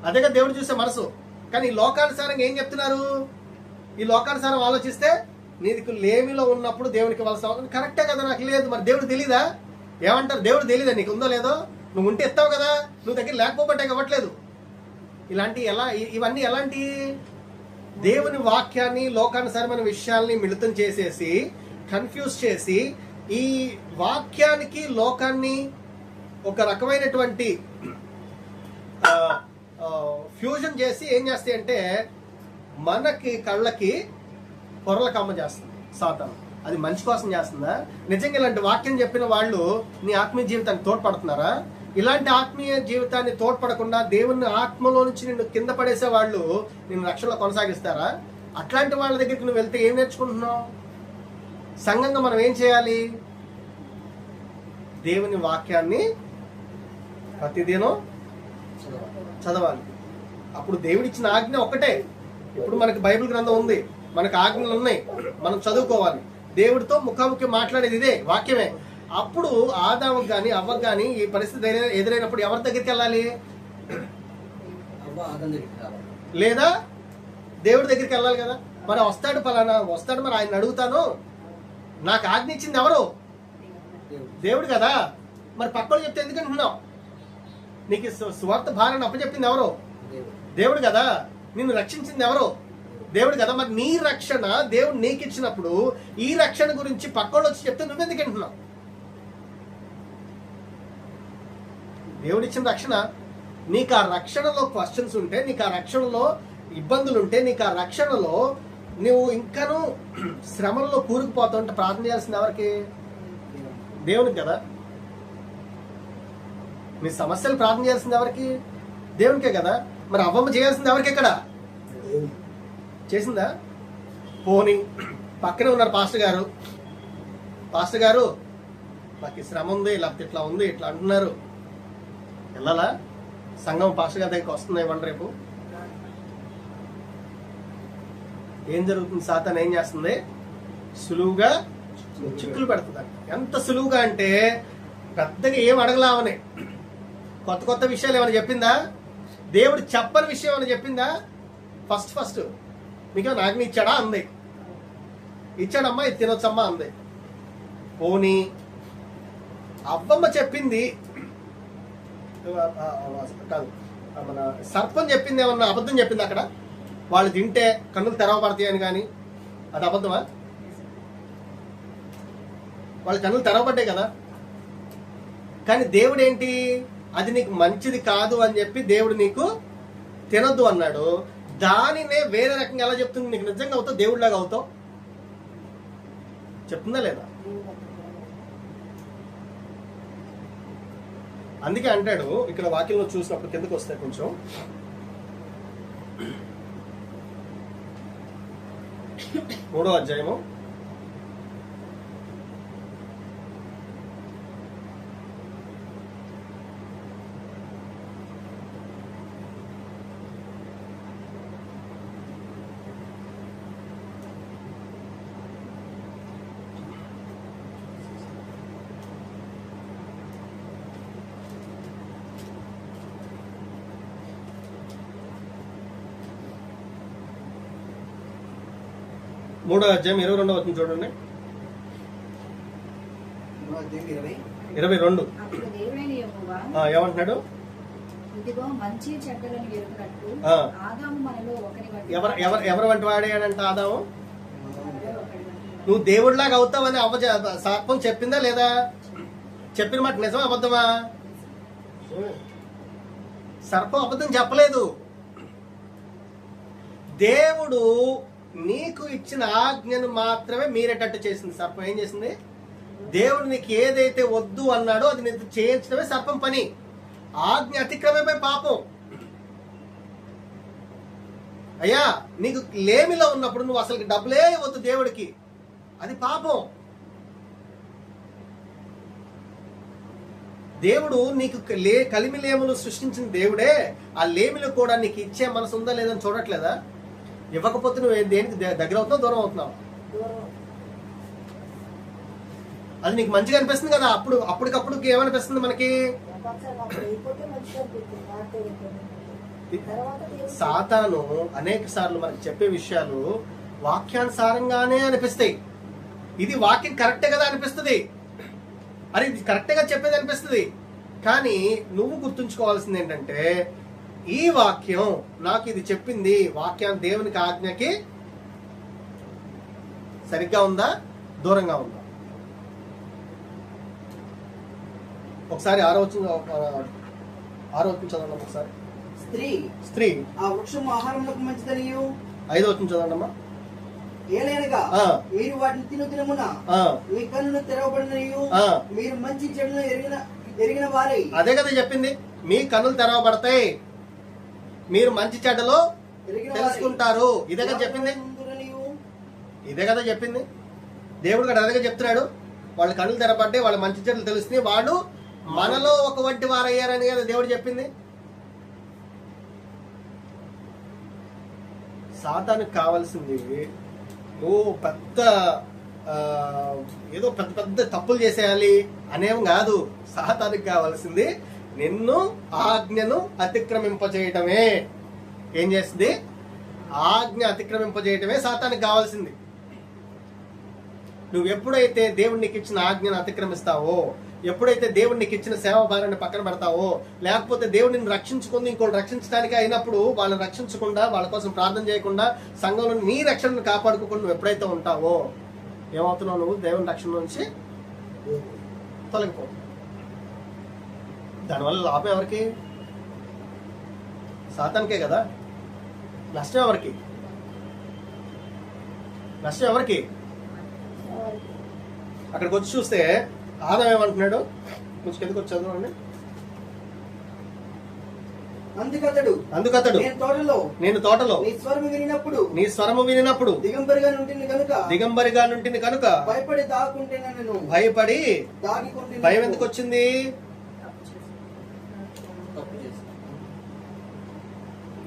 అదే కదా దేవుడు చూసే మనసు. కానీ ఈ లోకానుసారంగా ఏం చెప్తున్నారు? ఈ లోకానుసారం ఆలోచిస్తే నీకు లేమిలో ఉన్నప్పుడు దేవునికి ఇవ్వాల్సిన అవసరం కరెక్టే కదా, నాకు లేదు. మరి దేవుడు తెలీదా? ఏమంటారు? దేవుడు తెలీదా నీకు ఉందో లేదో? నువ్వు ఉంటే ఇస్తావు కదా, నువ్వు దగ్గర లేకపోబట్టే ఇవ్వట్లేదు. ఇవన్నీ ఎలాంటి దేవుని వాక్యాన్ని లోకానుసారమైన విషయాల్ని మిళితం చేసేసి కన్ఫ్యూజ్ చేసి ఈ వాక్యానికి లోకాన్ని ఒక రకమైనటువంటి ఫ్యూజన్ చేసి ఏం చేస్తాయి అంటే మనకి కళ్ళకి పొరల కమ్మ చేస్తుంది సాతాను. అది మంచి కోసం చేస్తుందా? నిజంగా ఇలాంటి వాక్యం చెప్పిన వాళ్ళు నీ ఆత్మీయ జీవితాన్ని తోడ్పడుతున్నారా? ఇలాంటి ఆత్మీయ జీవితాన్ని తోడ్పడకుండా దేవుని ఆత్మలో నుంచి నిన్ను కింద పడేసే వాళ్ళు నిన్ను రక్షణలో కొనసాగిస్తారా? అట్లాంటి వాళ్ళ దగ్గరికి నువ్వు వెళ్తే ఏం నేర్చుకుంటున్నావు? సంఘంగా మనం ఏం చేయాలి? దేవుని వాక్యాన్ని ప్రతిదినం చదవాలి. అప్పుడు దేవుడిచ్చిన ఆజ్ఞ ఒక్కటే. ఇప్పుడు మనకి బైబిల్ గ్రంథం ఉంది, మనకు ఆజ్ఞలు ఉన్నాయి, మనం చదువుకోవాలి. దేవుడితో ముఖాముఖి మాట్లాడేది ఇదే వాక్యమే. అప్పుడు ఆదాముకు గాని అవ్వకు గాని ఈ పరిస్థితి ఎదురైనప్పుడు ఎవరి దగ్గరికి వెళ్ళాలి? లేదా దేవుడి దగ్గరికి వెళ్ళాలి కదా. మరి వస్తాడు, ఫలానా వస్తాడు, మరి ఆయన అడుగుతాను, నాకు ఆజ్ఞ ఇచ్చింది ఎవరు? దేవుడు కదా. మరి పక్కన చెప్తే ఎందుకంటున్నావు? నీకు స్వార్థ భారాన్ని అప్పచెప్పింది ఎవరు? దేవుడు కదా. నిన్ను రక్షించింది ఎవరు? దేవుడు కదా. మరి నీ రక్షణ దేవుడు నీకు ఇచ్చినప్పుడు ఈ రక్షణ గురించి పక్కన వచ్చి చెప్తే నువ్వెందుకు అంటున్నావు? దేవుడు ఇచ్చిన రక్షణ, నీకు ఆ రక్షణలో క్వశ్చన్స్ ఉంటే, నీకు ఆ రక్షణలో ఇబ్బందులు ఉంటే, నీకు ఆ రక్షణలో నువ్వు ఇంకాను శ్రమల్లో కూరుకుపోతుంటే ప్రార్థన చేయాల్సింది ఎవరికి? దేవునికి కదా. నీ సమస్యలు ప్రార్థన చేయాల్సింది ఎవరికి? దేవునికే కదా. మరి అవ్వమ్మ చేయాల్సింది ఎవరికి? ఇక్కడ చేసిందా? పోనీ పక్కనే ఉన్నారు పాస్టర్ గారు, పాస్టర్ గారు నాకు శ్రమ ఉంది, లేకపోతే ఇట్లా ఉంది, ఇట్లా అంటున్నారు, వెళ్ళాలా? సంఘం పాస్టర్ గారి దగ్గరికి వస్తుంది ఇవ్వండి రేపు. ఏం జరుగుతుంది? సాతాను ఏం చేస్తుంది? సులువుగా చిక్కులు పెడుతుంది. ఎంత సులువుగా అంటే పెద్దగా ఏం అడగలావని, కొత్త కొత్త విషయాలు ఏమైనా చెప్పిందా? దేవుడు చెప్పని విషయం ఏమైనా చెప్పిందా? ఫస్ట్ మీకేమైనా ఆజ్ఞ ఇచ్చాడా? అంది. ఇచ్చాడమ్మా, ఇది తినొచ్చమ్మా అంది. పోనీ అవ్వమ్మ చెప్పింది కాదు, మన సర్పం చెప్పింది ఏమన్నా అబద్ధం చెప్పింది అక్కడ? వాళ్ళు తింటే కన్నులు తెరవబడతాయి అని, కానీ అది అబద్ధమా? వాళ్ళ కన్నులు తెరవబడ్డాయి కదా. కానీ దేవుడు ఏంటి? అది నీకు మంచిది కాదు అని చెప్పి దేవుడు నీకు తినొద్దు అన్నాడు. దానినే వేరే రకంగా ఎలా చెప్తుంది? నీకు నిజంగా అవుతావు, దేవుడిలాగా అవుతావు. చెప్తుందా లేదా? అందుకే అంటాడు ఇక్కడ వాక్యంలో చూసినప్పుడు, కిందకు వస్తే కొంచెం, మూడో అధ్యాయము 3వ అధ్యాయం 22వ వచనం చూడండి. 22 ఏమంటున్నాడు? ఎవరు వంటి వాడేనంట ఆదాము? నువ్వు దేవుడిలాగా అవుతావని సర్పం చెప్పిందా లేదా? చెప్పిన మాట నిజమా అబద్ధమా? సర్పం అబద్ధం చెప్పలేదు. దేవుడు నీకు ఇచ్చిన ఆజ్ఞను మాత్రమే మీరేటట్టు చేసింది సర్పం. ఏం చేసింది? దేవుడు నీకు ఏదైతే వద్దు అన్నాడో అది నీకు చేయించడమే సర్పం పని. ఆజ్ఞ అతిక్రమమే పాపం. అయ్యా, నీకు లేమిలో ఉన్నప్పుడు నువ్వు అసలు డబ్బులే వద్దు దేవుడికి, అది పాపం. దేవుడు నీకు కలిమి లేములు సృష్టించిన దేవుడే ఆ లేమిలు కూడా నీకు ఇచ్చే మనసు ఉందా లేదని చూడట్లేదా? ఇవ్వకపోతే నువ్వు దేనికి దగ్గర అవుతున్నావు, దూరం అవుతున్నావు? అది నీకు మంచిగా అనిపిస్తుంది కదా. అప్పటికప్పుడు ఏమనిపిస్తుంది మనకి? సాతాను అనేక సార్లు మనకి చెప్పే విషయాలు వాక్యానుసారంగానే అనిపిస్తాయి. ఇది వాక్యం కరెక్టే కదా అనిపిస్తుంది, అరే ఇది కరెక్టే గా చెప్పేది అనిపిస్తుంది. కానీ నువ్వు గుర్తుంచుకోవాల్సింది ఏంటంటే, ఈ వాక్యం నాకు ఇది చెప్పింది, వాక్యం దేవునికి ఆజ్ఞకి సరిగ్గా ఉందా, దూరంగా ఉందా? ఒకసారి ఆరో వచనం చదవండి. ఒకసారి స్త్రీ ఆ వృక్షము ఆహారములకు మంచిదనియు. 5వ వచనం చదవండమ్మా. ఏలైనగా మీరు వాటిని తినుదినమున మీ కన్నులు తెరవబడినయు మీరు మంచి చెడును ఎరిగిన వారై. అదే కదా చెప్పింది, మీ కన్నులు తెరవబడతాయి, మీరు మంచి చెడ్డలో తెలుసుకుంటారు. ఇదే కదా చెప్పింది, ఇదే కదా చెప్పింది. దేవుడు కూడా అదే చెప్తున్నాడు, వాళ్ళ కన్నులు తెరబడ్డాయి, వాళ్ళ మంచి చెడ్డలు తెలుస్తున్నాయి, వాళ్ళు మనలో ఒక వంటి వారయ్యారని కదా దేవుడు చెప్పింది. సాతానికి కావాల్సింది నువ్వు ఏదో పెద్ద పెద్ద తప్పులు చేసేయాలి అనేం కాదు. సాతానికి కావాల్సింది నిన్ను ఆజ్ఞను అతిక్రమింపజేయటమే. ఏం చేస్తుంది? ఆజ్ఞ అతిక్రమింపజేయటమే సాతానికి కావాల్సింది. నువ్వు ఎప్పుడైతే దేవుడు నీకు ఇచ్చిన ఆజ్ఞను అతిక్రమిస్తావో, ఎప్పుడైతే దేవుడు నీకు ఇచ్చిన సేవ భారాన్ని పక్కన పెడతావో, లేకపోతే దేవుడిని రక్షించుకుంది ఇంకోటి రక్షించడానికి అయినప్పుడు వాళ్ళని రక్షించకుండా, వాళ్ళ కోసం ప్రార్థన చేయకుండా, సంఘంలో నీ రక్షణను కాపాడుకోకుండా నువ్వు ఎప్పుడైతే ఉంటావో ఏమవుతున్నావు? నువ్వు దేవుని రక్షణ నుంచి తొలగిపోవు. దానివల్ల లాభం ఎవరికి? సాతానికే కదా. నష్టం ఎవరికి? నష్టం ఎవరికి? అక్కడికి వచ్చి చూస్తే ఆదాం ఏమంటున్నాడు? కొంచెం కిందకు వచ్చి చదవండి. అందుకతడు నేను తోటలో నీ స్వరము వినినప్పుడు దిగంబరిగా నుంటిని కనుక భయపడి భయం ఎందుకు వచ్చింది?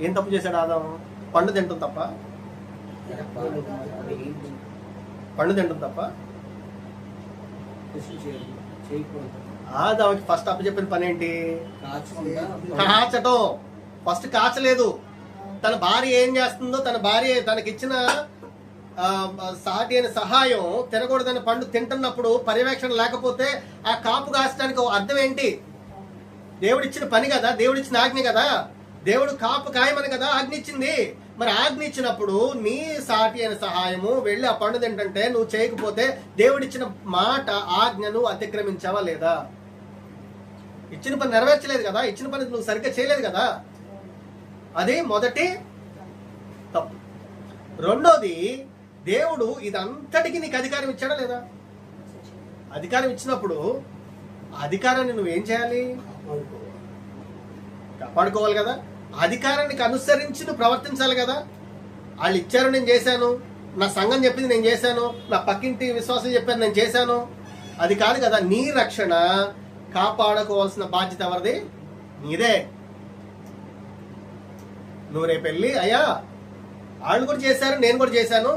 ఏం తప్పు చేశాడు ఆదాం? పండు తింటాం తప్ప, పండు తింటాం తప్ప. ఆదాముకి ఫస్ట్ అప్పచెప్పిన పని ఏంటి? కాచటం. ఫస్ట్ కాచలేదు. తన భార్య ఏం చేస్తుందో, తన భార్య తనకిచ్చిన సాటి అయిన సహాయం తినకూడదని పండు తింటున్నప్పుడు పర్యవేక్షణ లేకపోతే ఆ కాపు కాచడానికి అర్థం ఏంటి? దేవుడిచ్చిన పని కదా, దేవుడిచ్చిన ఆజ్ఞ కదా, దేవుడు కాపు కాయమని కదా ఆజ్ఞ ఇచ్చింది. మరి ఆజ్ఞ ఇచ్చినప్పుడు నీ సాటి అయిన సహాయము వెళ్ళి ఆ పండు తింటుంటే నువ్వు చేయకపోతే దేవుడిచ్చిన మాట ఆజ్ఞను అతిక్రమించావా లేదా? ఇచ్చిన పని నెరవేర్చలేదు కదా, ఇచ్చిన పని నువ్వు సరిగ్గా చేయలేదు కదా. అది మొదటి తప్పు. రెండోది, దేవుడు ఇదంతటికి నీకు అధికారం ఇచ్చాడా లేదా? అధికారం ఇచ్చినప్పుడు అధికారాన్ని నువ్వేం చేయాలి? కాపాడుకోవాలి కదా. అధికారానికి అనుసరించి నువ్వు ప్రవర్తించాలి కదా. వాళ్ళు ఇచ్చారు, నేను చేశాను, నా సంఘం చెప్పింది నేను చేశాను, నా పక్కింటి విశ్వాసం చెప్పారు నేను చేశాను, అది కాదు కదా. నీ రక్షణ కాపాడుకోవాల్సిన బాధ్యత ఎవరిది? నీదే. నువ్వు రేపు వెళ్ళి అయ్యా వాళ్ళు కూడా చేశారు, నేను కూడా చేశాను,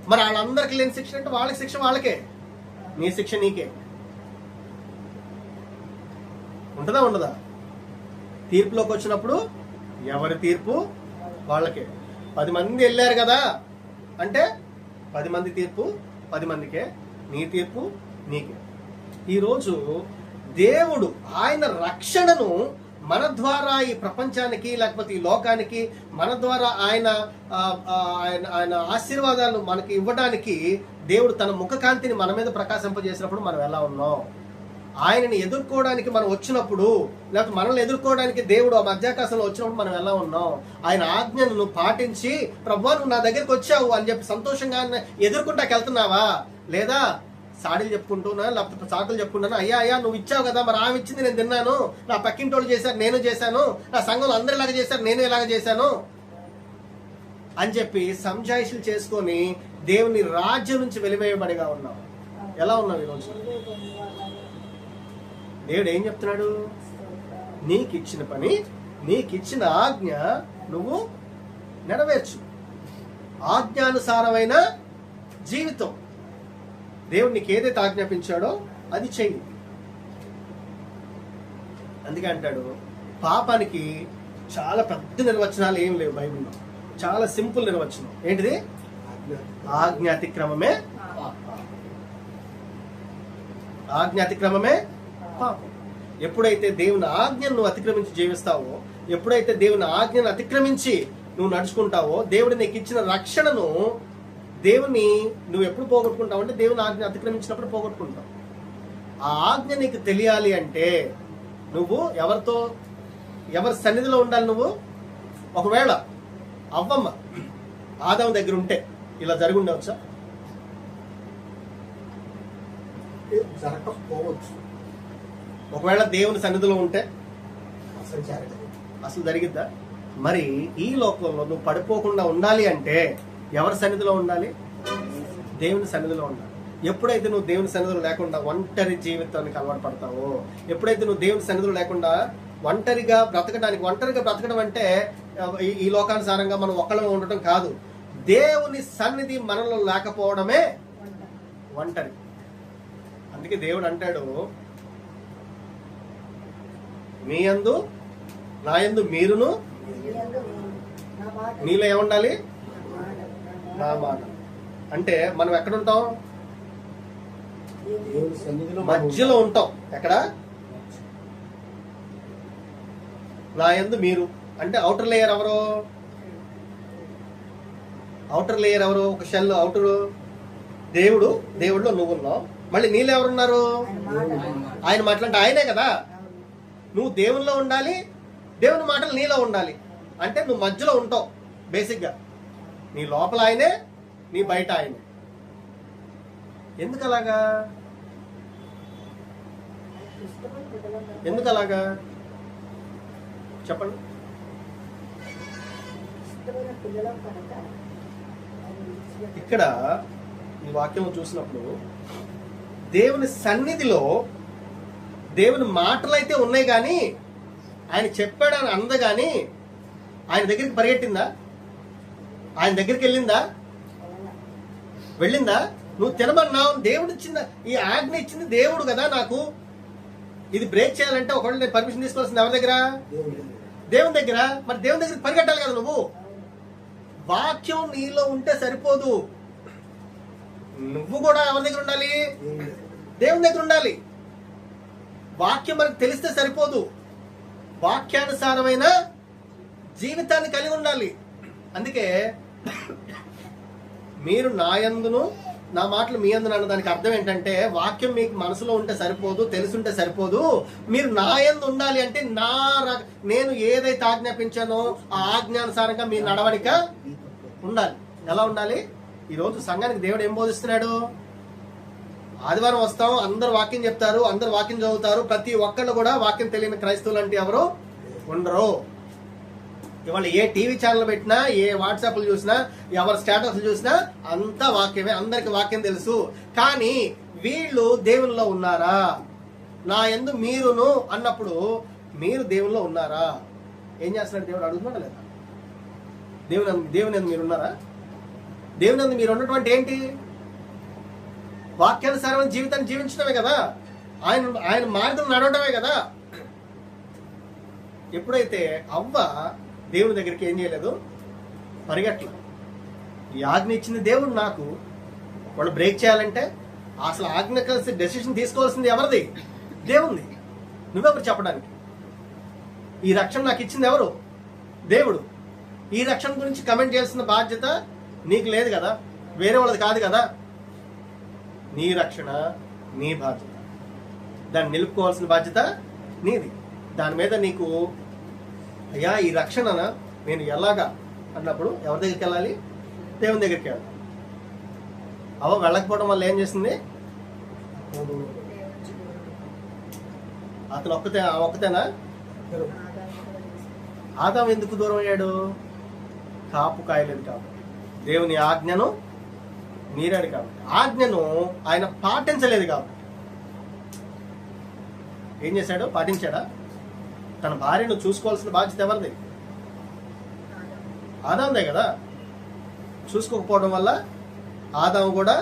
మరి వాళ్ళందరికీ లేని శిక్ష అంటే వాళ్ళకి శిక్ష వాళ్ళకే, నీ శిక్ష నీకే. ఉంటుందా ఉండదా? తీర్పులోకి వచ్చినప్పుడు ఎవరి తీర్పు వాళ్ళకే. 10 మంది వెళ్ళారు కదా అంటే 10 మంది తీర్పు 10 మందికే, నీ తీర్పు నీకే. ఈరోజు దేవుడు ఆయన రక్షణను మన ద్వారా ఈ ప్రపంచానికి లేకపోతే ఈ లోకానికి మన ద్వారా ఆయన ఆయన ఆశీర్వాదాలు మనకి ఇవ్వడానికి దేవుడు తన ముఖ కాంతిని మన మీద ప్రకాశింపజేసినప్పుడు మనం ఎలా ఉన్నాం? ఆయనని ఎదుర్కోవడానికి మనం వచ్చినప్పుడు, లేకపోతే మనల్ని ఎదుర్కోవడానికి దేవుడు ఆ మధ్యాకాశంలో వచ్చినప్పుడు మనం ఎలా ఉన్నాం? ఆయన ఆజ్ఞను నువ్వు పాటించి, ప్రభువా నువ్వు నా దగ్గరికి వచ్చావు అని చెప్పి సంతోషంగా ఎదుర్కొంటాకి వెళ్తున్నావా? లేదా సాడీలు చెప్పుకుంటున్నా, లేకపోతే సాకులు చెప్పుకుంటున్నా, అయ్యా అయ్యా నువ్వు ఇచ్చావు కదా, మరి ఆమె ఇచ్చింది నేను తిన్నాను, నా పక్కింటి వాళ్ళు చేశారు నేను చేశాను, నా సంఘంలో అందరూ ఇలాగ చేశారు నేను ఇలాగ చేశాను అని చెప్పి సంజాయిషులు చేసుకొని దేవుని రాజ్యం నుంచి వెలివేయబడిగా ఉన్నాం. ఎలా ఉన్నావు ఈరోజు? దేవుడు ఏం చెప్తున్నాడు? నీకు ఇచ్చిన పని, నీకు ఇచ్చిన ఆజ్ఞ నువ్వు నెరవేర్చు. ఆజ్ఞానుసారమైన జీవితం. దేవుడు నీకు ఏదైతే ఆజ్ఞాపించాడో అది చెయ్యి. అందుకే అంటాడు, పాపానికి చాలా పెద్ద నిర్వచనాలు ఏం లేవు బైబిల్లో. చాలా సింపుల్ నిర్వచనం. ఏంటిది? ఆజ్ఞాతిక్రమమే ఆజ్ఞాతిక్రమమే పాపం. ఎప్పుడైతే దేవుని ఆజ్ఞను నువ్వు అతిక్రమించి జీవిస్తావో, ఎప్పుడైతే దేవుని ఆజ్ఞను అతిక్రమించి నువ్వు నడుచుకుంటావో, దేవుడు నీకు ఇచ్చిన రక్షణను దేవుని నువ్వు ఎప్పుడు పోగొట్టుకుంటావు అంటే దేవుని ఆజ్ఞ అతిక్రమించినప్పుడు పోగొట్టుకుంటావు. ఆ ఆజ్ఞ నీకు తెలియాలి అంటే నువ్వు ఎవరి సన్నిధిలో ఉండాలి? నువ్వు ఒకవేళ అవ్వమ్మ ఆదాము దగ్గర ఉంటే ఇలా జరిగి ఉండవచ్చా? జరగకపోవచ్చు. ఒకవేళ దేవుని సన్నిధిలో ఉంటే అసలు జరిగిద్దా? మరి ఈ లోకంలో నువ్వు పడిపోకుండా ఉండాలి అంటే ఎవరి సన్నిధిలో ఉండాలి? దేవుని సన్నిధిలో ఉండాలి. ఎప్పుడైతే నువ్వు దేవుని సన్నిధిలో లేకుండా ఒంటరి జీవితానికి అలవాటు పడతావో, ఎప్పుడైతే నువ్వు దేవుని సన్నిధిలో లేకుండా ఒంటరిగా బ్రతకడం అంటే ఈ లోకానుసారంగా మనం ఒక్కళ్ళమే ఉండటం కాదు. దేవుని సన్నిధి మనలో లేకపోవడమే ఒంటరి. అందుకే దేవుడు అంటాడు, మీ యందు నా యందు మీరును, నీలో ఏముండాలి? నా మాట. అంటే మనం ఎక్కడ ఉంటాం? మధ్యలో ఉంటాం. ఎక్కడ? నా యందు మీరు అంటే అవుటర్ లేయర్ ఎవరు? ఒక షెల్ అవుటర్ దేవుడిలో నువ్వు ఉన్నావు. మళ్ళీ నీళ్ళు ఎవరున్నారు? ఆయన మాట్లాంటే ఆయనే కదా. నువ్వు దేవునిలో ఉండాలి, దేవుని మాటలు నీలో ఉండాలి. అంటే నువ్వు మధ్యలో ఉంటావు. బేసిక్గా నీ లోపల ఆయనే, నీ బయట ఆయనే. ఎందుకు అలాగా? చెప్పండి. ఇక్కడ ఈ వాక్యం చూసినప్పుడు దేవుని సన్నిధిలో దేవుని మాటలు అయితే ఉన్నాయి, కానీ ఆయన చెప్పాడని అంద, కానీ ఆయన దగ్గరికి పరిగెట్టిందా? ఆయన దగ్గరికి వెళ్ళిందా? నువ్వు తినమన్నావు, దేవుడు ఇచ్చిందా? ఈ ఆజ్ఞ ఇచ్చింది దేవుడు కదా నాకు. ఇది బ్రేక్ చేయాలంటే ఒకవేళ నేను పర్మిషన్ తీసుకోవాల్సింది ఎవరి దగ్గర? దేవుని దగ్గర. మరి దేవుని దగ్గరికి పరిగెట్టాలి కదా నువ్వు. వాక్యం నీలో ఉంటే సరిపోదు, నువ్వు కూడా ఎవరి దగ్గర ఉండాలి? దేవుని దగ్గర ఉండాలి. వాక్యం మనకు తెలిస్తే సరిపోదు, వాక్యానుసారమైన జీవితాన్ని కలిగి ఉండాలి. అందుకే మీరు నా యందును నా మాటలు మీ యందును అన్నదానికి అర్థం ఏంటంటే, వాక్యం మీకు మనసులో ఉంటే సరిపోదు, తెలుసుంటే సరిపోదు, మీరు నా యందు ఉండాలి. అంటే నేను ఏదైతే ఆజ్ఞాపించానో ఆ ఆజ్ఞానుసారంగా మీ నడవడిక ఉండాలి. ఎలా ఉండాలి? ఈరోజు సంఘానికి దేవుడు ఏం బోధిస్తున్నాడు? ఆదివారం వస్తాం, అందరు వాక్యం చెప్తారు, అందరు వాక్యం చదువుతారు, ప్రతి ఒక్కళ్ళు కూడా వాక్యం తెలియని క్రైస్తవులు అంటే ఎవరు ఉండరు. ఇవాళ ఏ టీవీ ఛానల్ పెట్టినా, ఏ వాట్సాప్లు చూసినా, ఎవరి స్టేటస్లు చూసినా అంతా వాక్యమే, అందరికి వాక్యం తెలుసు. కానీ వీళ్ళు దేవునిలో ఉన్నారా? నా యందు మీరును అన్నప్పుడు మీరు దేవునిలో ఉన్నారా? ఏం చేస్తున్నాడు దేవుడు? అడుగుతున్నాడా లేదా? దేవుని యందు మీరున్నారా? దేవుని యందు మీరు ఉన్నటువంటి ఏంటి? వాక్యానుసారమైన జీవితాన్ని జీవించడమే కదా, ఆయన మార్గం నడవడమే కదా. ఎప్పుడైతే అవ్వ దేవుని దగ్గరికి ఏం చేయలేదు, పరిగెట్ల. ఈ ఆజ్ఞ ఇచ్చింది దేవుడు నాకు, వాళ్ళు బ్రేక్ చేయాలంటే అసలు ఆజ్ఞ కలిసి డెసిషన్ తీసుకోవాల్సింది ఎవరిది? దేవుంది. నువ్వెవరు చెప్పడానికి? ఈ రక్షణ నాకు ఇచ్చింది ఎవరు? దేవుడు. ఈ రక్షణ గురించి కమెంట్ చేయాల్సిన బాధ్యత నీకు లేదు కదా, వేరే వాళ్ళది కాదు కదా. నీ రక్షణ నీ బాధ్యత. దాన్ని నిలుపుకోవాల్సిన బాధ్యత నీది. దాని మీద నీకు అయ్యా ఈ రక్షణ నేను ఎలాగా అన్నప్పుడు ఎవరి దగ్గరికి వెళ్ళాలి? దేవుని దగ్గరికి వెళ్ళాలి. వెళ్ళకపోవడం వల్ల ఏం చేసింది? అతను ఒక్కతేనా? ఆదాం ఎందుకు దూరం అయ్యాడు? కాపు కాయలేదు కాబట్టి, దేవుని ఆజ్ఞను మీరాడు కాబట్టి, ఆజ్ఞను ఆయన పాటించలేదు కాబట్టి ఏం చేశాడు? పాటించాడా? తన భార్యను చూసుకోవాల్సిన బాధ్యత ఎవరిది? ఆదాందే కదా. చూసుకోకపోవడం వల్ల ఆదాము కూడా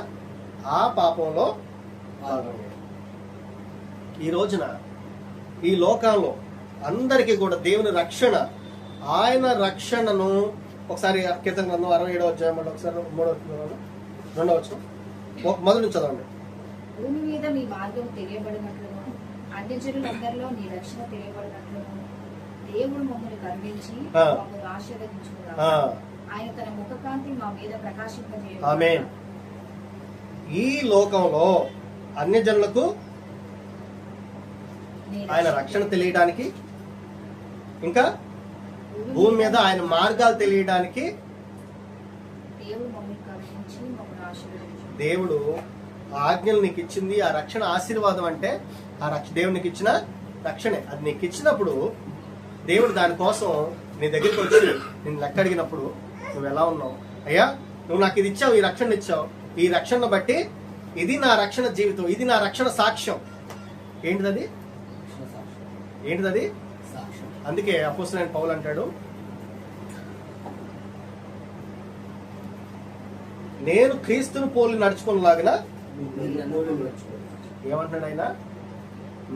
ఆ పాపంలో భాగమయ్యాడు. ఈ రోజున ఈ లోకంలో అందరికీ కూడా దేవుని రక్షణ, ఆయన రక్షణను ఒకసారి కీర్తన గ్రంథం 67వ అధ్యాయం ఒకసారి 2వ వచనం మొదటి నుంచి చదవండి. భూమి మీద మీ మార్గం తెలియబడినట్లును అన్యజనులందరిలో నీ రక్షణ తెలియబడినట్లును దేవుడు మమ్మల్ని కరుణించి మమ్మల్ని ఆశీర్వదించుకున్నాడు. ఆయన తన ముఖకాంతి మా మీద ప్రకాశింపజేయును. ఆమేన్. ఈ లోకంలో అన్యజనులకు ఆయన రక్షణ తెలియడానికి, ఇంకా భూమి మీద ఆయన మార్గాలు తెలియడానికి దేవుడు ఆజ్ఞలు నీకు ఇచ్చింది. ఆ రక్షణ ఆశీర్వాదం అంటే ఆ దేవునికి ఇచ్చిన రక్షణే. అది నీకు ఇచ్చినప్పుడు దేవుడు దానికోసం నీ దగ్గరికి వచ్చి నేను లెక్క అడిగినప్పుడు నువ్వు ఎలా ఉన్నావు? అయ్యా నువ్వు నాకు ఇది ఇచ్చావు, ఈ రక్షణ ఇచ్చావు, ఈ రక్షణను బట్టి ఇది నా రక్షణ జీవితం, ఇది నా రక్షణ సాక్ష్యం. ఏంటిదది? అందుకే అపోస్తలుడైన పౌలు అంటాడు, నేను క్రీస్తును పోలి నడుచుకునేలాగా. ఏమంటున్నాడు ఆయన?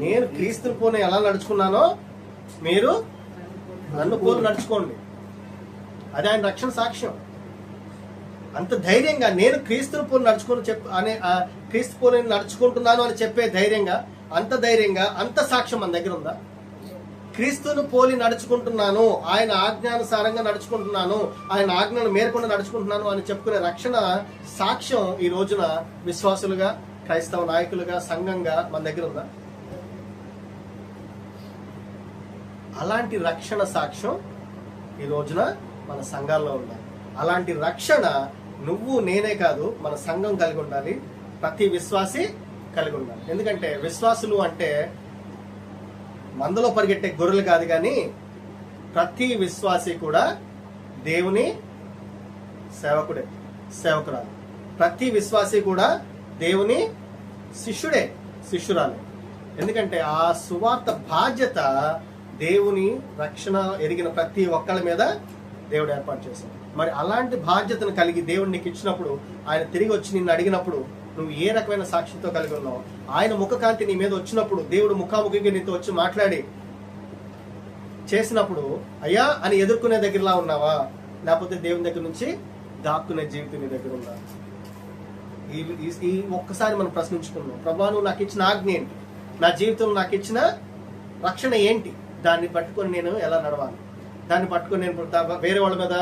నేను క్రీస్తును పోలి ఎలా నడుచుకున్నానో మీరు నన్ను పోలి నడుచుకోండి. అది ఆయన రక్షణ సాక్ష్యం. అంత ధైర్యంగా నేను క్రీస్తును పోలి క్రీస్తు పోలి నడుచుకుంటున్నాను అని చెప్పే ధైర్యంగా, అంత ధైర్యంగా, అంత సాక్ష్యం మన దగ్గర ఉందా? క్రీస్తును పోలి నడుచుకుంటున్నాను, ఆయన ఆజ్ఞానుసారంగా నడుచుకుంటున్నాను, ఆయన ఆజ్ఞను మేరకుండా నడుచుకుంటున్నాను అని చెప్పుకునే రక్షణ సాక్ష్యం ఈ రోజున విశ్వాసులుగా, క్రైస్తవ నాయకులుగా, సంఘంగా మన దగ్గర ఉందా? అలాంటి రక్షణ సాక్ష్యం ఈ రోజున మన సంఘాల్లో ఉండాలి. అలాంటి రక్షణ నువ్వు నేనే కాదు, మన సంఘం కలిగి ఉండాలి, ప్రతి విశ్వాసి కలిగి ఉండాలి. ఎందుకంటే విశ్వాసులు అంటే మందలో పరిగెట్టే గొర్రెలు కాదు, కానీ ప్రతి విశ్వాసి కూడా దేవుని సేవకురాలు. ప్రతి విశ్వాసి కూడా దేవుని శిష్యురాలు. ఎందుకంటే ఆ సువార్త బాధ్యత దేవుని రక్షణ ఎరిగిన ప్రతి ఒక్కళ్ళ మీద దేవుడు ఏర్పాటు చేశాడు. మరి అలాంటి బాధ్యతను కలిగి దేవుడు నీకు ఇచ్చినప్పుడు, ఆయన తిరిగి వచ్చి నిన్ను అడిగినప్పుడు నువ్వు ఏ రకమైన సాక్షితో కలిగి ఉన్నావు? ఆయన ముఖకాంతి నీ మీద వచ్చినప్పుడు, దేవుడు ముఖాముఖిగా నీతో వచ్చి మాట్లాడి చేసినప్పుడు అయ్యా అని ఎదుర్కొనే దగ్గరలా ఉన్నావా, లేకపోతే దేవుని దగ్గర నుంచి దాక్కునే జీవితం నీ దగ్గర ఉందా? ఈ ఒక్కసారి మనం ప్రశ్నించుకున్నాం. ప్రభువా నువ్వు నాకు ఇచ్చిన ఆజ్ఞ ఏంటి? నా జీవితంలో నాకు ఇచ్చిన రక్షణ ఏంటి? దాన్ని పట్టుకొని నేను ఎలా నడవాలి? దాన్ని పట్టుకొని నేను వేరే వాళ్ళ మీద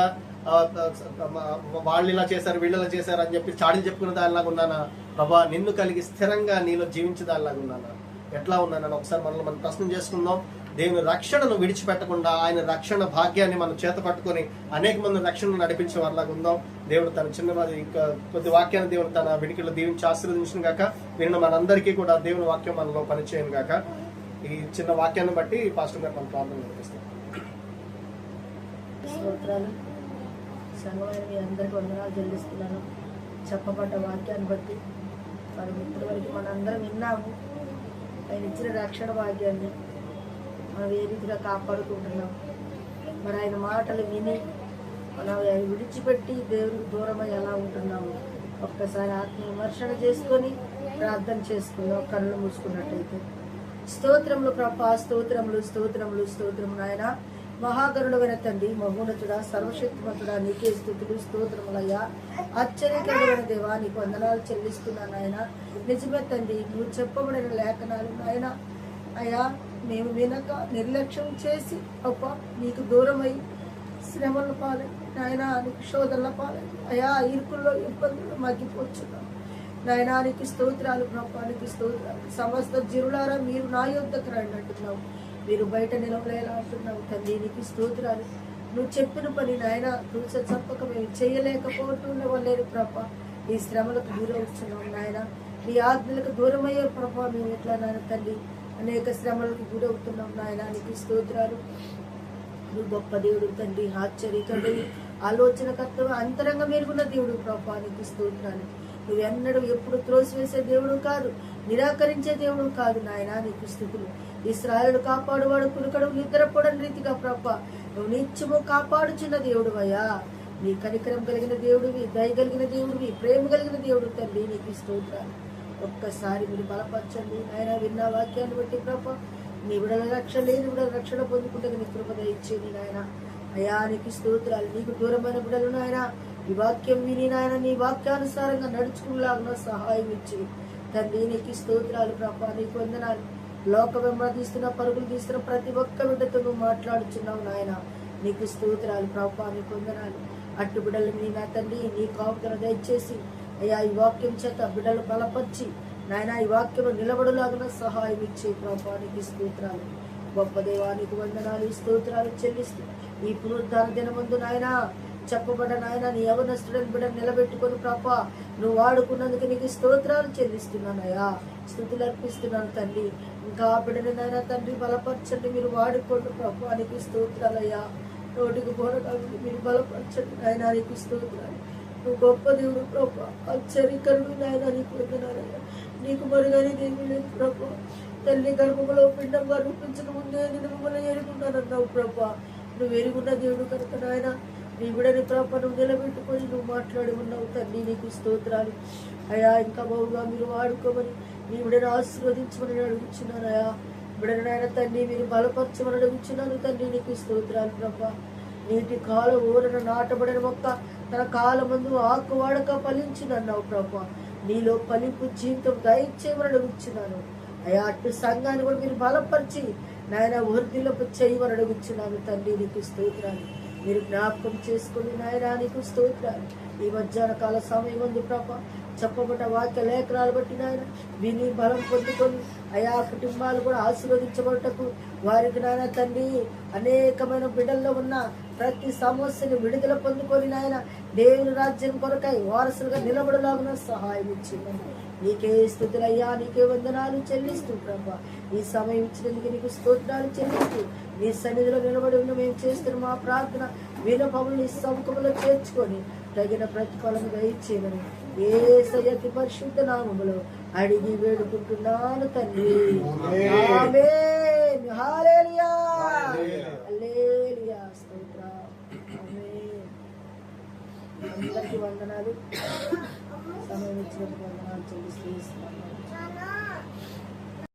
వాళ్ళు ఇలా చేశారు, వీళ్ళు ఇలా చేశారు అని చెప్పి చాడీలు చెప్పుకునే దానిలాగా ఉన్నానా? ప్రభా నిన్ను కలిగి స్థిరంగా నీలో జీవించే దానిలాగా ఉన్నానా? ఎట్లా ఉన్నానని ఒకసారి మనల్ని మనం ప్రశ్న చేసుకుందాం. దేవుని రక్షణను విడిచిపెట్టకుండా ఆయన రక్షణ భాగ్యాన్ని మనం చేత పట్టుకొని అనేక మంది రక్షణను నడిపించే వారిలాగా ఉందాం. దేవుడు తన చిన్న ఇంకా కొద్ది వాక్యాన్ని దేవుడు తన వినికిలో దీవించి ఆశీర్వదించిన గాక. విన్న మనందరికీ కూడా దేవుని వాక్యం మనలో పనిచేయను గాక. ఈ చిన్న వాక్యాన్ని బట్టి పాస్టర్ గారు మన ప్రార్థన నడిపిస్తాం. సంఘమైన మీ అందరికీ వందనాలు చెల్లిస్తున్నాను. చెప్పబడ్డ వాక్యాన్ని బట్టి మనం ఇప్పటి వరకు మనందరం విన్నాము. ఆయన ఇచ్చిన రక్షణ భాగ్యాన్ని మనం ఏ రీతిగా కాపాడుకుంటున్నాం. మరి ఆయన మాటలు విని మనం ఆయన విడిచిపెట్టి దేవునికి దూరమై ఎలా ఉంటున్నాము? ఒక్కసారి ఆత్మ విమర్శన చేసుకొని ప్రార్థన చేసుకుందాం కళ్ళు మూసుకున్నట్టయితే. స్తోత్రములు ప్రభా, స్తోత్రములు స్తోత్రములు స్తోత్రములు. ఆయన మహాగరుడమైన తండ్రి, మహోన్నతుడా, సర్వశక్తిమంతుడా, నీకే స్తుతులు స్తోత్రములయ్యా. ఆశ్చర్యకరమైన దేవా నీకు వందనాలు చెల్లిస్తున్నాను ఆయన. నిజమే తండ్రి, నువ్వు చెప్పబడిన లేఖనాలు ఆయన అయ్యా మేము వినక నిర్లక్ష్యం చేసి అప్ప నీకు దూరమై శ్రమల పాలై ఆయన నీకు శోధనల పాలై అయా ఇరుకుల్లో ఇబ్బందులు మగ్గిపోతున్నాం. నాయనానికి స్తోత్రాలు, ప్రభానికి స్తోత్రాలు. సమస్త జీవులారా మీరు నా యొద్దకు రండి అంటున్నావు, మీరు బయట నిలవలేలా అంటున్నావు తండ్రి. నీకు స్తోత్రాలు. నువ్వు చెప్పిన పని నాయన తులసి చెప్పక మేము చేయలేకపోతుండవలేదు ప్రభా. ఈ శ్రమలకు గురవుతున్నాం నాయన, నీ ఆజ్ఞలకు దూరం అయ్యే ప్రభా. మేము ఎట్లా నాయన తండ్రి అనేక శ్రమలకు గురవుతున్నాం నాయన. నీకు స్తోత్రాలు. నువ్వు గొప్ప దేవుడు తండ్రి, ఆశ్చర్యకరుడు, ఆలోచనకర్త, అంతరంగ మెరుగున్న దేవుడు ప్రభా. నీకు స్తోత్రాలు. నువ్వెన్నడూ ఎప్పుడు త్రోసివేసే దేవుడు కాదు, నిరాకరించే దేవుడు కాదు నాయన. నీకు స్తుతులు. ఇశ్రాయేలు కాపాడువాడు కునుకడు నిద్రపోడని రీతిగా ప్రభా నువ్వు నిత్యము కాపాడుచున్న దేవుడు అయ్యా. నీ కనికరం కలిగిన దేవుడివి, దయ కలిగిన దేవుడివి, ప్రేమ కలిగిన దేవుడు తండ్రి. నీకు స్తోత్రాలు. ఒక్కసారి మీరు బలపరచండి ఆయన. విన్న వాక్యాన్ని బట్టి ప్రభా నీ విడల రక్షణ లేని విడల రక్షణ పొందుకుంటే నీ కృప దయచేయండి నాయన. అయ్యా నీకు స్తోత్రాలు. నీకు దూరమైన బిడ్డలు నాయన ఈ వాక్యం విని నాయన నీ వాక్యానుసారంగా నడుచుకునేలాగా సహాయం ఇచ్చి తండ్రి. నీకు స్తోత్రాలు ప్రభా. నీకు వందనాలు. లోక వెంబడిస్తున్న పరుగులు తీస్తున్న ప్రతి ఒక్క బిడ్డతో నువ్వు మాట్లాడుచున్నావు నాయన. నీకు స్తోత్రాలు ప్రభా. నీకు వందనాలు. అట్టు బిడ్డలు నీ నా తండ్రి నీ కాపుదల దయచేసి అయ్యా ఈ వాక్యం చేత బిడ్డలు బలపరిచి నాయన ఈ వాక్యం నిలబడులాగా సహాయం ఇచ్చే ప్రభా. నీకు స్తోత్రాలు. గొప్ప దేవానికి వందనాలు, స్తోత్రాలు చెల్లిస్తూ ఈ పునరుద్ధాన దినమందు నాయన చెప్పబడ్డ నాయన నీ యవనస్తుడని బిడ్డను నిలబెట్టుకొని ప్రభా నువ్వు వాడుకున్నందుకు నీకు స్తోత్రాలు చెల్లిస్తున్నానయ్యా. స్తుతులు అర్పిస్తున్నాను తండ్రి. ఇంకా బిడ్డని నాయన తండ్రి బలపరచండి, మీరు వాడుకోండి ప్రభా. నీకు స్తోత్రాలయ్యా. నోటికి పోరగా మీరు బలపరచండి నాయన. నీకు స్తోత్రాలు. నువ్వు గొప్ప దేవుడు ప్రభా, ఆశ్చర్యకరుడు నాయన. నీకు వందనాలయ్యా. నీకు మరుగని దేవుడు లేదు ప్రభా. తల్లి గర్భంలో పిండంగా రూపించక ముందే నేను మిమ్మల్ని ఎరుగున్నానన్నావు ప్రభా. నువ్వు ఎరుగున్న దేవుడు కనుక నాయన నీ బిడ్డని ప్రభా నువ్వు నిలబెట్టుకొని నువ్వు మాట్లాడి ఉన్నావు తండ్రి. నీకు స్తోత్రాలు అయ్యా. ఇంకా బాగుగా మీరు వాడుకోమని నీ బిడ్డను ఆశీర్వదించమని అడుగుచున్నాను అయ్యా. బిడ్డను నాయన తండ్రి మీరు బలపరచమని అడుగుచున్నాను తండ్రి. నీకు స్తోత్రాలు ప్రభా. నీటి కాలు ఊరన నాటబడిన మొక్క తన కాలం ముందు ఆకు వాడక ఫలించినన్నావు ప్రభా. నీలో ఫలింపు జీవితం దయచేయమని అడుగుచున్నాను అయ్యా. అటు సంఘాన్ని కూడా మీరు బలపరిచి నాయన వృద్ధిలోకి చేయమని అడుగుచున్నాను తండ్రి. నీకు స్తోత్రాలు. మీరు జ్ఞాపకం చేసుకుని నాయన. నీకు స్తోత్రాలు. ఈ మధ్యాహ్న కాల సమయం ఉంది ప్రభా చెప్పబడ్డ వాక్య లేఖనాలు బట్టి నాయన విని బలం పొందుకొని అయా కుటుంబాలు కూడా ఆశీర్వదించబడటకు వారికి నాయన తండ్రి అనేకమైన బిడ్డల్లో ఉన్న ప్రతి సమస్యను విడుదల పొందుకొని నాయన దేవుని రాజ్యం కొరకై వారసులుగా నిలబడలాగున సహాయం ఇచ్చింది. నీకే స్తుతులయ్యా. నీకే వందనాలు చెల్లిస్తూ ప్రభా ఈ సమయం ఇచ్చినందుకు నీకు స్తోత్రాలు చెల్లిస్తూ నీ సన్నిధిలో నిలబడి ఉన్న మేము చేస్తున్న మా ప్రార్థన వినపములు నీ సముఖంలో చేర్చుకొని తగిన ప్రతిఫలం దయచేయమని యేసయ్య పరిశుద్ధ నామములో అడిగి వేడుకుంటున్నాను తండ్రి. ఆమేన్. హల్లెలూయా. హల్లెలూయా. స్తోత్రం. ఆమేన్. అందరికీ వందనాలు. సమయం ఇచ్చినందుకు వందనాలు చెల్లిస్తున్నాను.